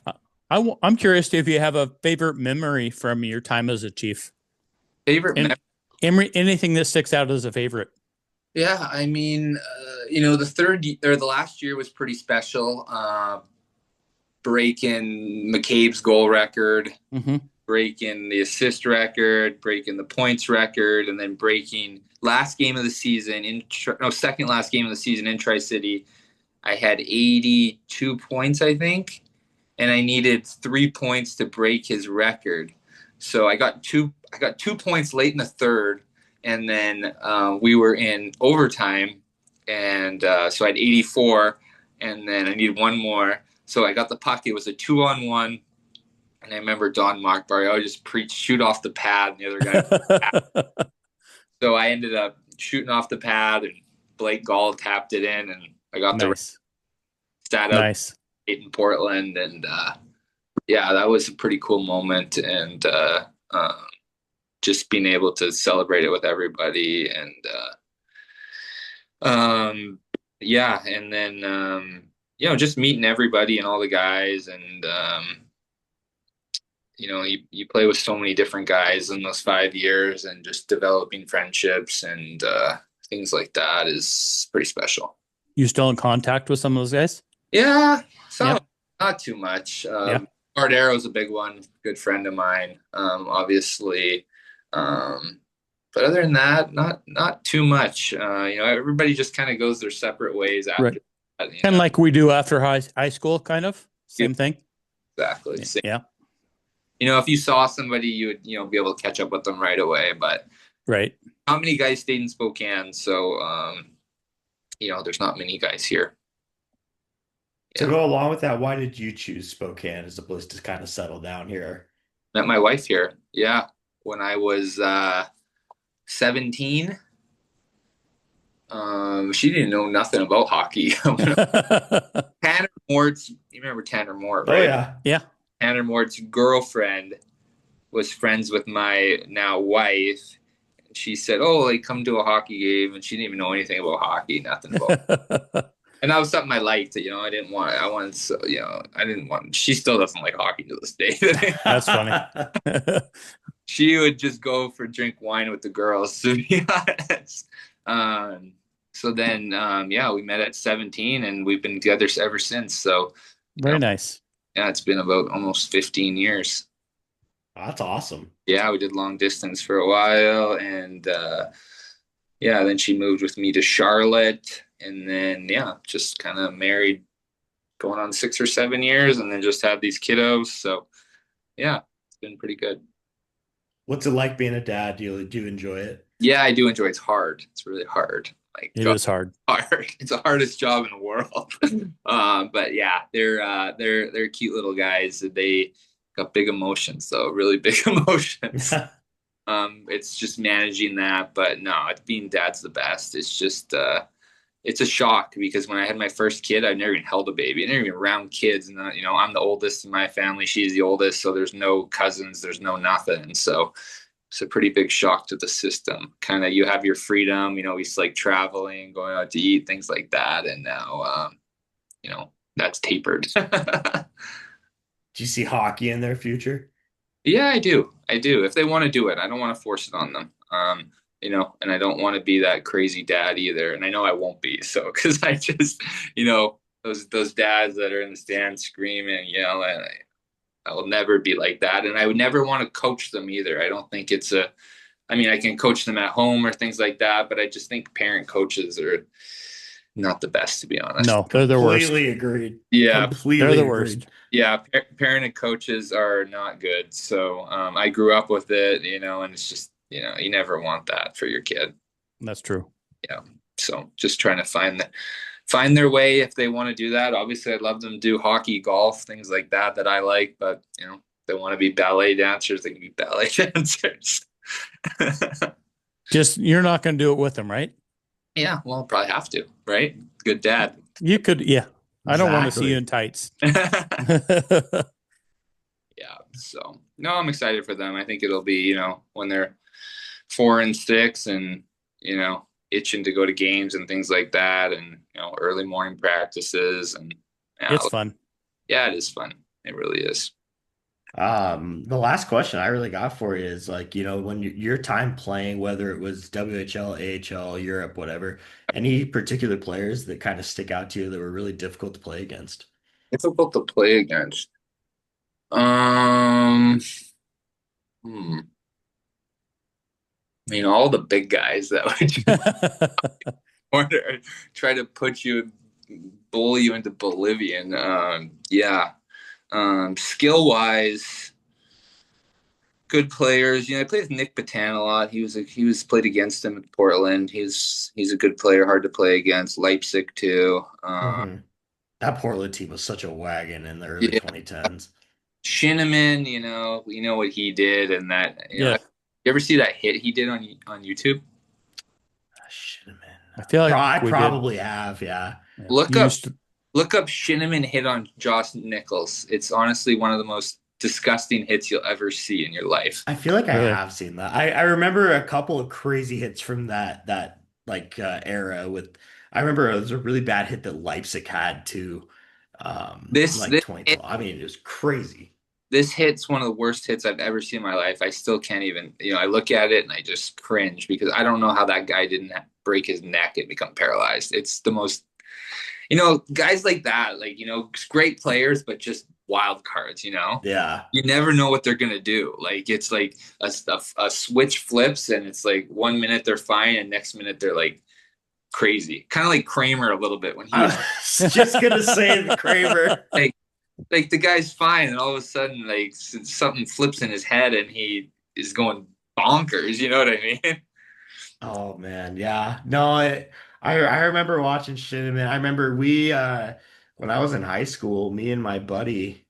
I'm curious if you have a favorite memory from your time as a Chief. Favorite memory? Anything that sticks out as a favorite? Yeah, I mean, the last year was pretty special. Breaking McCabe's goal record. Mm-hmm. Breaking the assist record, breaking the points record, and then breaking second last game of the season in Tri-City. I had 82 points, I think, and I needed 3 points to break his record. So I got two points late in the third, and then we were in overtime, and so I had 84, and then I needed one more. So I got the puck. It was a 2-on-1. And I remember Don Markbar, I would just shoot off the pad, and the other guy. So I ended up shooting off the pad, and Blake Gall tapped it in, and I got the stat up in Portland. And that was a pretty cool moment. And just being able to celebrate it with everybody. And Um, yeah, and then just meeting everybody and all the guys, and you play with so many different guys in those 5 years, and just developing friendships and things like that is pretty special. You still in contact with some of those guys? Yeah, some, Yeah. not too much. Yeah. Art Arrow's a big one, good friend of mine, obviously. Um, but other than that, not too much. Everybody just kind of goes their separate ways Right. after that, Kind of like we do after high school, kind of Yeah, same thing. exactly. Same. Yeah. If you saw somebody, you would, be able to catch up with them right away. But Right. not many guys stayed in Spokane, so there's not many guys here. To Yeah, go along with that, why did you choose Spokane as a place to kind of settle down here? met my wife here. Yeah, when I was 17. She didn't know nothing about hockey. Tanner Mort's, you remember Tanner Mort, Oh right? yeah. Yeah. Tanner Mort's girlfriend was friends with my now wife. She said, "Oh, like come to a hockey game," and she didn't even know anything about hockey, nothing about. And that was something I liked. I didn't want. I wanted, so I didn't want. She still doesn't like hockey to this day. That's funny. She would just go for drink wine with the girls, to be honest. So then, we met at 17, and we've been together ever since. So, Very nice. yeah, it's been about almost 15 years. That's awesome. Yeah, we did long distance for a while, and then she moved with me to Charlotte, and then just kind of married, going on 6 or 7 years, and then just had these kiddos. So, yeah, it's been pretty good. What's it like being a dad? Do you enjoy it? Yeah, I do enjoy it. It's hard. It's really hard. Like, It is hard. hard. It's the hardest job in the world. But yeah, they're cute little guys. They got big emotions, though, really big emotions. It's just managing that, but no, being dad's the best. It's just it's a shock because when I had my first kid, I've never even held a baby. I never even around kids, and I'm the oldest in my family. She's the oldest, so there's no cousins, there's no nothing. So it's a pretty big shock to the system. Kind of, you have your freedom, we like traveling, going out to eat, things like that, and now that's tapered. Do you see hockey in their future? Yeah, I do. I do. If they want to do it, I don't want to force it on them. And I don't want to be that crazy dad either. And I know I won't be. So, because I just, those dads that are in the stands screaming and yelling, I will never be like that. And I would never want to coach them either. I don't think I can coach them at home or things like that, but I just think parent coaches are not the best, to be honest. No, they're the worst. Completely agreed. Yeah. Completely They're the agreed. worst. Yeah, parent and coaches are not good. So I grew up with it, and it's just, you never want that for your kid. That's true. Yeah. So just trying to find their way if they want to do that. Obviously, I'd love them to do hockey, golf, things like that I like. But if they want to be ballet dancers, they can be ballet dancers. Just you're not going to do it with them, right? Yeah, well, I'll probably have to, right? Good dad. You could, yeah. I don't want to see Exactly. you in tights. Yeah. So no, I'm excited for them. I think it'll be, when they're 4 and 6 and, itching to go to games and things like that, and, early morning practices, and It's fun. Yeah, it is fun. It really is. The last question I really got for you is like, when your time playing, whether it was WHL, AHL, Europe, whatever, any particular players that kind of stick out to you that were really difficult to play against? Difficult to play against. Hmm. All the big guys that would try to put you, bully you into Bolivian. Yeah. Skill wise, good players. I played with Nick Patan a lot. He was played against him at Portland. He's a good player, hard to play against. Leipzig too. That Portland team was such a wagon in the early 2010s. Shinneman, you know what he did, and that. Yeah. You ever see that hit he did on YouTube? Shinneman. I feel like I we probably have, yeah. Look up Shinneman hit on Josh Nichols. It's honestly one of the most disgusting hits you'll ever see in your life. I feel like I Really? have seen that. I remember a couple of crazy hits from that like era with I remember it was a really bad hit that Leipzig had too, This like this hit, 2012. I mean, it was crazy. this hit's one of the worst hits I've ever seen in my life. I still can't even, I look at it and I just cringe because I don't know how that guy didn't break his neck and become paralyzed. It's the most, guys like that, like, great players, but just wild cards. Yeah. You never know what they're going to do. Like, it's like a switch flips and it's like 1 minute they're fine and next minute they're like crazy. Kind of like Kramer a little bit when he I was was just gonna say the Kramer. like, the guy's fine and all of a sudden like something flips in his head and he is going bonkers. You know what I mean? Oh man, yeah. No, I remember watching Shinniman. I remember we when I was in high school, me and my buddy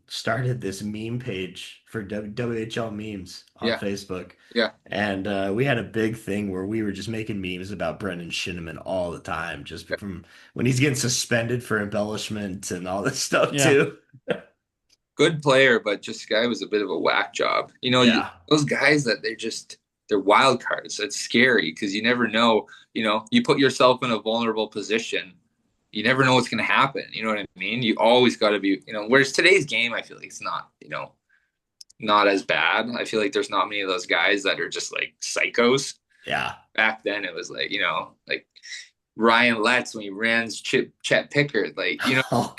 started this meme page for WHL memes on Yeah. Facebook. Yeah. And we had a big thing where we were just making memes about Brenden Shinniman all the time, just from when he's getting suspended for embellishment and all this stuff Yeah. too. Good player, but just guy was a bit of a whack job. Yeah. Those guys that they're wild cards. That's scary because you never know. You put yourself in a vulnerable position. You never know what's going to happen. You know what I mean? You always got to be. Whereas today's game, I feel like it's not. Not as bad. I feel like there's not many of those guys that are just like psychos. Yeah. Back then, it was like like Ryan Letts when he ran Chet Pickard, like Oh,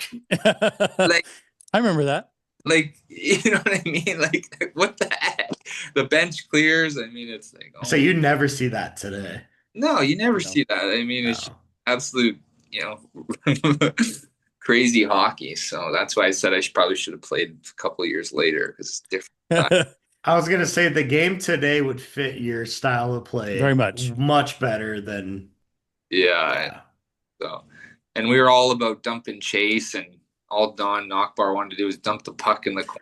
like I remember that. like you know what I mean? Like what the heck? The bench clears. I mean, it's like so you never see that today. no, you never No. see that. I mean, it's just No. absolute crazy hockey. So that's why I said probably should have played a couple of years later because it's different. I was gonna say the game today would fit your style of Very play much. much better than Yeah. yeah. So, and we were all about dump and chase, and all Don Knockbar wanted to do was dump the puck in the corner.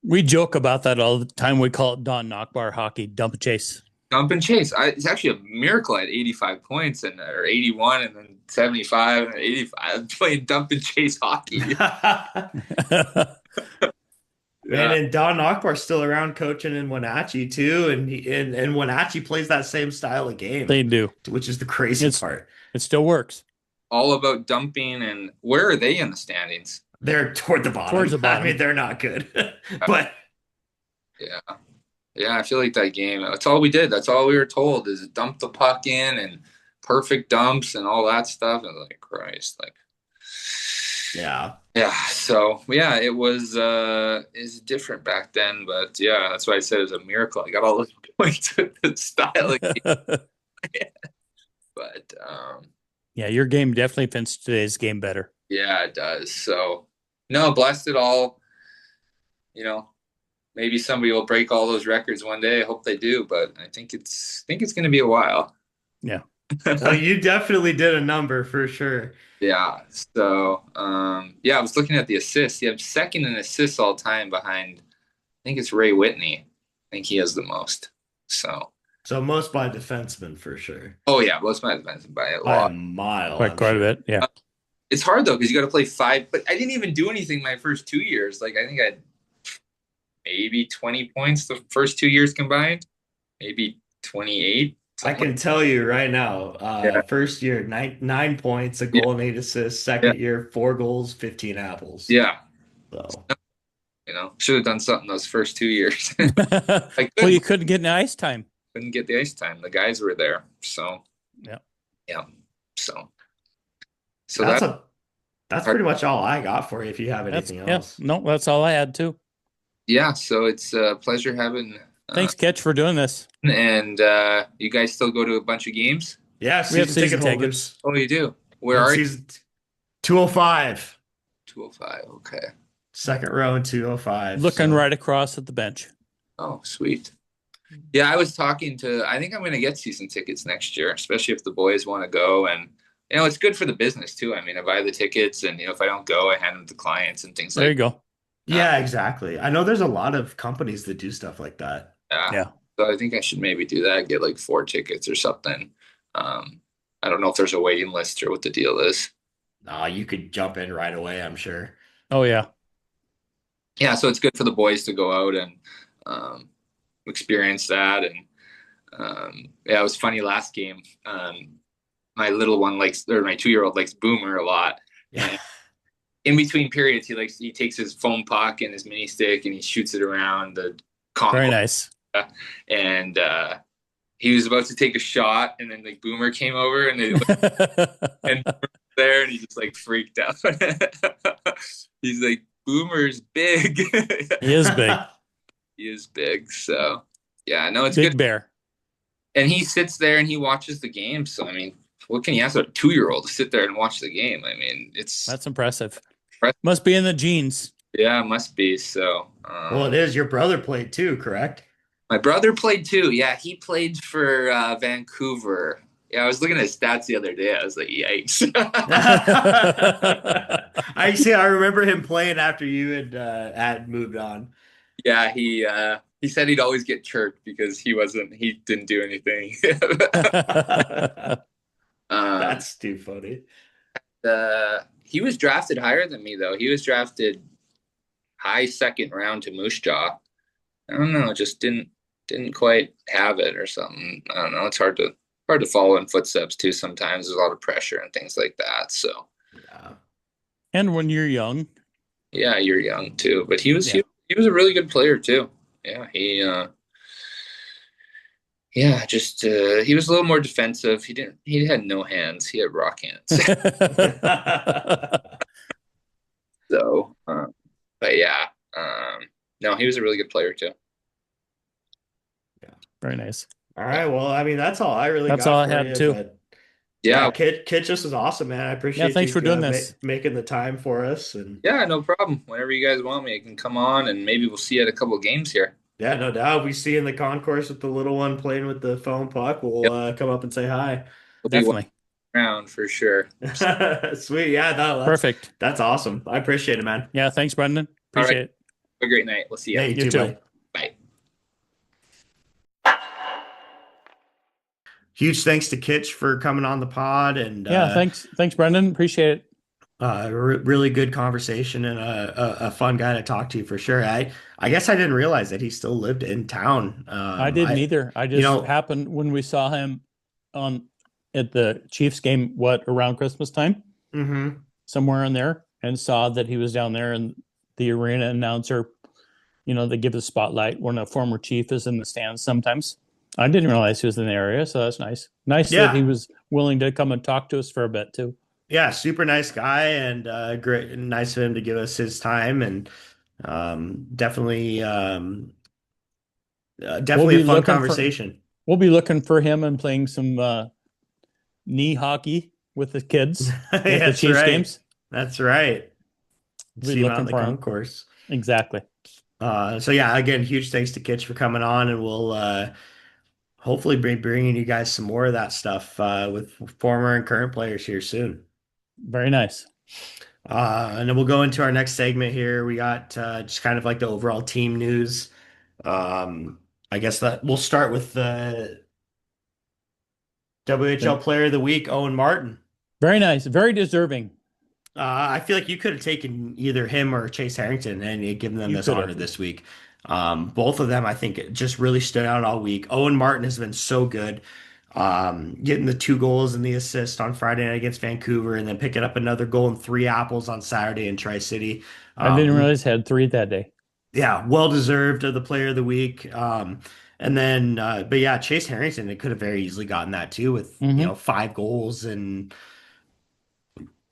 We joke about that all the time. We call it Don Knockbar hockey, dump and chase. Dump and chase. It's actually a miracle. I had 85 points or 81 and then 75 and 85. I'm playing dump and chase hockey. Man, Yeah. and Don Akbar's still around coaching in Wenatchee too, and Wenatchee plays that same style of game, They do. which is the crazy part. It still works. All about dumping. And where are they in the standings? They're toward the bottom. Towards the bottom. I mean, they're not good, but Yeah. Yeah, I feel like that game, that's all we did. That's all we were told is dump the puck in and perfect dumps and all that stuff. And like, Christ, like, yeah. yeah. So yeah, it was is different back then, but yeah, that's why I said it was a miracle. I got all those points with the style again. But Yeah, your game definitely fits today's game better. yeah, it does. So no, blessed it all. Maybe somebody will break all those records one day. I hope they do, but I think it's going to be a while. Yeah. Well, you definitely did a number for sure. Yeah. So, yeah, I was looking at the assists. You have second in assists all time behind, I think it's Ray Whitney. I think he has the most. So most by defenseman for sure. oh yeah, most my defenseman by a By a lot. mile. Quite a bit. Yeah. It's hard though because you got to play 5. But I didn't even do anything my first 2 years. Like I think I had maybe 20 points the first 2 years combined, maybe 28. I can tell you right now, Yeah. first year, 9 points, a goal and 8 assists. Second year, 4 goals, 15 apples. Yeah. So Should have done something those first 2 years. Well, you couldn't get any ice time. Couldn't get the ice time. The guys were there. So Yeah. yeah. So that's pretty much all I got for you if you have anything else. Yeah. No, that's all I had too. yeah. So it's a pleasure having. Thanks, Ketch, for doing this. And you guys still go to a bunch of games? Yeah, We have season season ticket holders. Oh, you do. Where are you? Season 205. 205. Okay. Second row in 205. Looking so. right across at the bench. Oh, sweet. Yeah, I was talking to. I think I'm going to get season tickets next year, especially if the boys want to go. And it's good for the business too. I mean, I buy the tickets, and if I don't go, I hand them to clients and things There you like. go. Yeah, exactly. I know there's a lot of companies that do stuff like that. Yeah. So I think I should maybe do that. Get like 4 tickets or something. I don't know if there's a waiting list or what the deal is. You could jump in right away, I'm sure. Oh, yeah. Yeah, so it's good for the boys to go out and experience that. And yeah, it was funny last game. my little one likes, or my 2-year-old likes Boomer a lot. Yeah. And in between periods, he takes his foam puck and his mini stick and he shoots it around the Very concourse. nice. And he was about to take a shot, and then like Boomer came over and they and there, and he just like freaked out. He's like, Boomer's big. He is big. He is big. So yeah, no, it's Big good. bear. And he sits there and he watches the game. So I mean, what can you ask a 2-year-old to sit there and watch the game? I mean, That's impressive. Must be in the genes. yeah, it must be. So Well, it is. Your brother played too, correct? my brother played too. Yeah, he played for Vancouver. Yeah, I was looking at his stats the other day. I was like, yikes. I see. I remember him playing after you had moved on. Yeah, he said he'd always get chirped because he didn't do anything. um, That's too funny. he was drafted higher than me though. He was drafted high second round to Moose Jaw. I don't know, just didn't quite have it or something. I don't know. It's hard to follow in footsteps too. Sometimes there's a lot of pressure and things like that. So Yeah. And when you're young. yeah, you're young too, but he was Yeah. he was a really good player too. Yeah, just he was a little more defensive. He had no hands. He had rock hands. So, but yeah, no, he was a really good player too. Very nice. All right. Well, I mean, that's all I really That's got all I for had you. too. But Yeah, yeah, Kit just was awesome, man. I appreciate thanks you for doing this. making the time for us. And yeah, no problem. Whenever you guys want me, I can come on and maybe we'll see you at a couple of games here. yeah, no doubt. We see you in the concourse with the little one playing with the foam puck. We'll Yep, come up and say hi. we'll be Definitely. around for sure. Sweet. Yeah, no, Perfect. that's awesome. I appreciate it, man. Yeah, thanks, Brenden. All right, Appreciate it. have a great night. We'll see you. Yeah, you You too, too. buddy. Bye. Huge thanks to Kitch for coming on the pod and Yeah, thanks, Brenden. Appreciate it. really good conversation and a fun guy to talk to for sure. I guess I didn't realize that he still lived in town. I didn't either. I you just know, happened when we saw him on at the Chiefs game, around Christmas time, mhm. somewhere in there, and saw that he was down there, and the arena announcer, they give the spotlight when a former Chief is in the stands sometimes. I didn't realize he was in the area, so that's nice. Nice that he was willing to come and talk to us for a bit too. Yeah, super nice guy and great, nice of him to give us his time and definitely definitely a fun conversation. We'll be looking for him and playing some knee hockey with the kids at the Chiefs games. That's right. We'll See him out in the concourse. Exactly. So yeah, again, huge thanks to Kitch for coming on, and we'll hopefully be bringing you guys some more of that stuff with former and current players here soon. Very nice. And then we'll go into our next segment here. We got just kind of like the overall team news. I guess that we'll start with the WHL Player of the Week, Owen Martin. Very nice. Very deserving. I feel like you could have taken either him or Chase Harrington and given them this honor this week. Both of them, I think, just really stood out all week. Owen Martin has been so good. Getting the 2 goals and the assist on Friday night against Vancouver, and then picking up another goal and 3 apples on Saturday in Tri-City. I didn't realize he had 3 that day. Yeah, well deserved of the Player of the Week. And then, but yeah, Chase Harrington, it could have very easily gotten that too with 5 goals and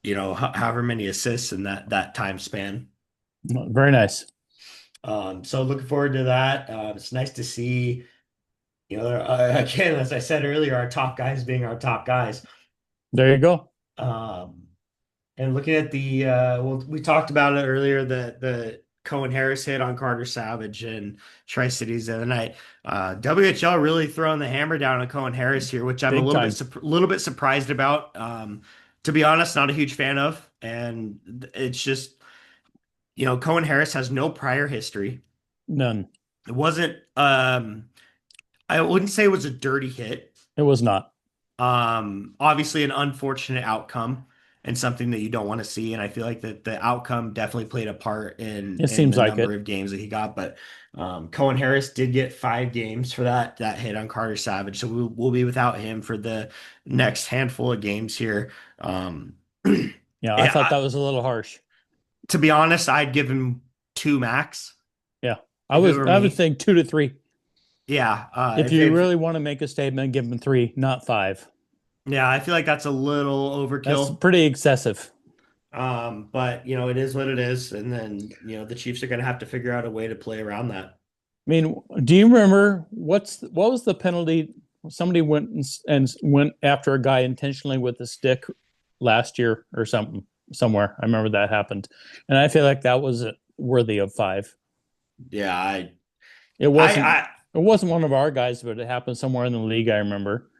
however many assists in that time span. Very nice. So looking forward to that. It's nice to see. Again, as I said earlier, our top guys being our top guys. There you go. And looking at we talked about it earlier, the Cohen Harris hit on Carter Savage and Tri-Cities the other night. WHL really throwing the hammer down on Cohen Harris here, which I'm a little bit surprised about. To be honest, not a huge fan of, and it's just Cohen Harris has no prior history. None. It wasn't. I wouldn't say it was a dirty hit. It was not. Obviously an unfortunate outcome. and something that you don't want to see. And I feel like that the outcome definitely played a part It in seems the like number it. of games that he got. But Cohen Harris did get 5 games for that hit on Carter Savage, so we'll be without him for the next handful of games here. Um, Yeah, I yeah, thought that was a little harsh. to be honest, I'd give him 2 max Yeah, if it were I would me. think 2 to 3. Yeah, If you really want to make a statement, give them 3, not 5. yeah, I feel like that's a little That's overkill. pretty excessive. But it is what it is, and then the Chiefs are going to have to figure out a way to play around that. I mean, do you remember what was the penalty? Somebody went and went after a guy intentionally with a stick last year or something somewhere. I remember that happened, and I feel like that was worthy of 5. Yeah, It wasn't. I, It wasn't one of our guys, but it happened somewhere in the league. I remember.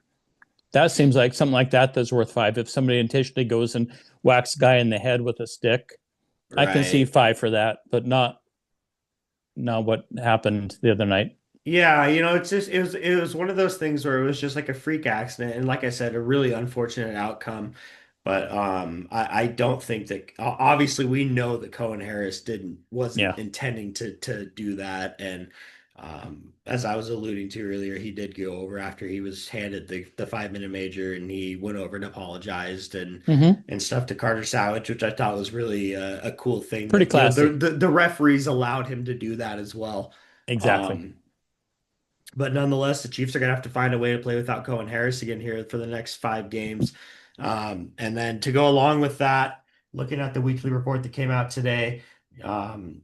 That seems like something like that that's worth 5. If somebody intentionally goes and whacks a guy in the head with a stick, I can see right. 5 for that, but not what happened the other night. Yeah, it's just it was one of those things where it was just like a freak accident, and like I said, a really unfortunate outcome. But I don't think that obviously we know that Cohen Harris wasn't Yeah. intending to do that, and as I was alluding to earlier, he did go over after he was handed the 5 minute major, and he went over and apologized Mm-hmm. and stuff to Carter Savage, which I thought was really a cool thing Pretty that classy. the referees allowed him to do that as well. Exactly. Um, but nonetheless, the Chiefs are going to have to find a way to play without Cohen Harris again here for the next 5 games. And then to go along with that, looking at the weekly report that came out today, um,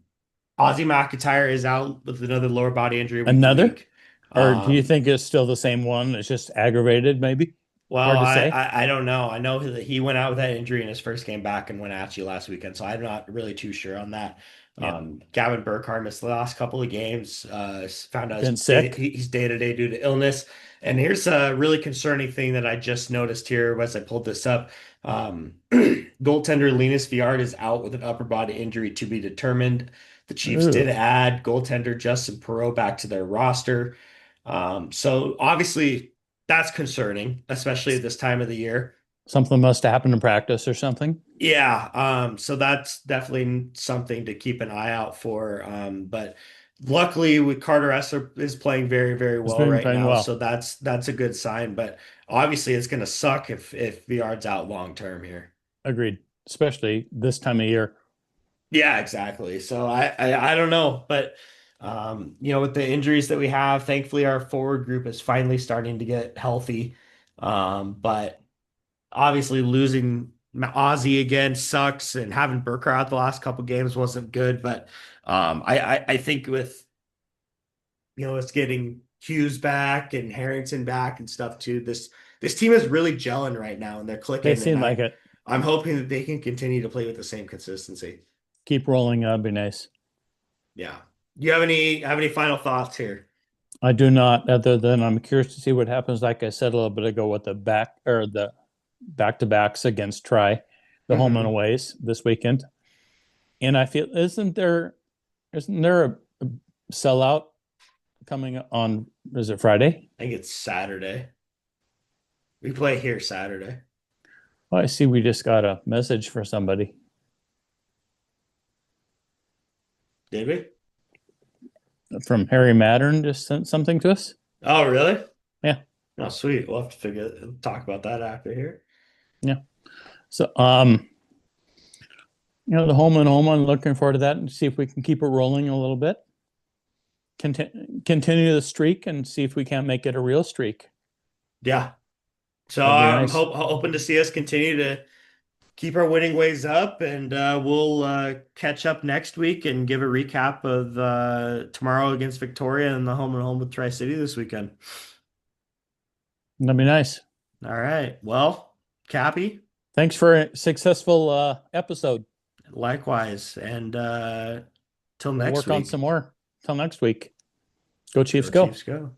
Ozzie McIntyre is out with another lower body injury week to Another? week. Or do you Um, think it's still the same one? It's just aggravated, maybe? Well, Hard to say. I don't know. I know that he went out with that injury in his first game back and went at you last weekend, so I'm not really too sure on that. Yeah. Gavin Burkhardt missed the last couple of games. Found out Been sick. he's day to day due to illness. And here's a really concerning thing that I just noticed here as I pulled this up. Goaltender Linus Viard is out with an upper body injury to be determined. The Chiefs did Ooh. add goaltender Justin Perreault back to their roster. So obviously that's concerning, especially at this time of the year. Something must have happened in practice or something. Yeah, so that's definitely something to keep an eye out for. But luckily, with Carter Esser is playing very, very It's well been right playing now, well. so that's a good sign. But obviously, it's going to suck if Viard's out long term here. Agreed. Especially this time of year. Yeah, exactly. So I don't know, but with the injuries that we have, thankfully our forward group is finally starting to get healthy. But obviously losing Ozzy again sucks, and having Burkhardt out the last couple games wasn't good. But I think with it's getting Hughes back and Harrington back and stuff too. This team is really gelling right now, and they're They clicking. And seem like it. I'm hoping that they can continue to play with the same consistency. Keep rolling. That'd be nice. Yeah. Do you have any final thoughts here? I do not, other than I'm curious to see what happens, like I said a little bit ago, with the back to backs against the home and Hmm. aways this weekend. And I feel isn't there a sellout coming on, is it Friday? I think it's Saturday. We play here Saturday. Oh, I see we just got a message for somebody Did we? from Harry Mattern, just sent something to us. Oh, really? Yeah. Oh, sweet. We'll have to talk about that after here. Yeah. So the home and home, I'm looking forward to that and see if we can keep it rolling a little bit. Continue the streak and see if we can't make it a real streak. Yeah. So That'd be I'm nice. hoping to see us continue to keep our winning ways up, and we'll catch up next week and give a recap of tomorrow against Victoria and the home and home with Tri City this weekend. That'd be nice. All right. Well, Cappy, Thanks for a successful episode. likewise. And till We'll next work on week, some more. Till next week. Go Chiefs, go go. Chiefs, go.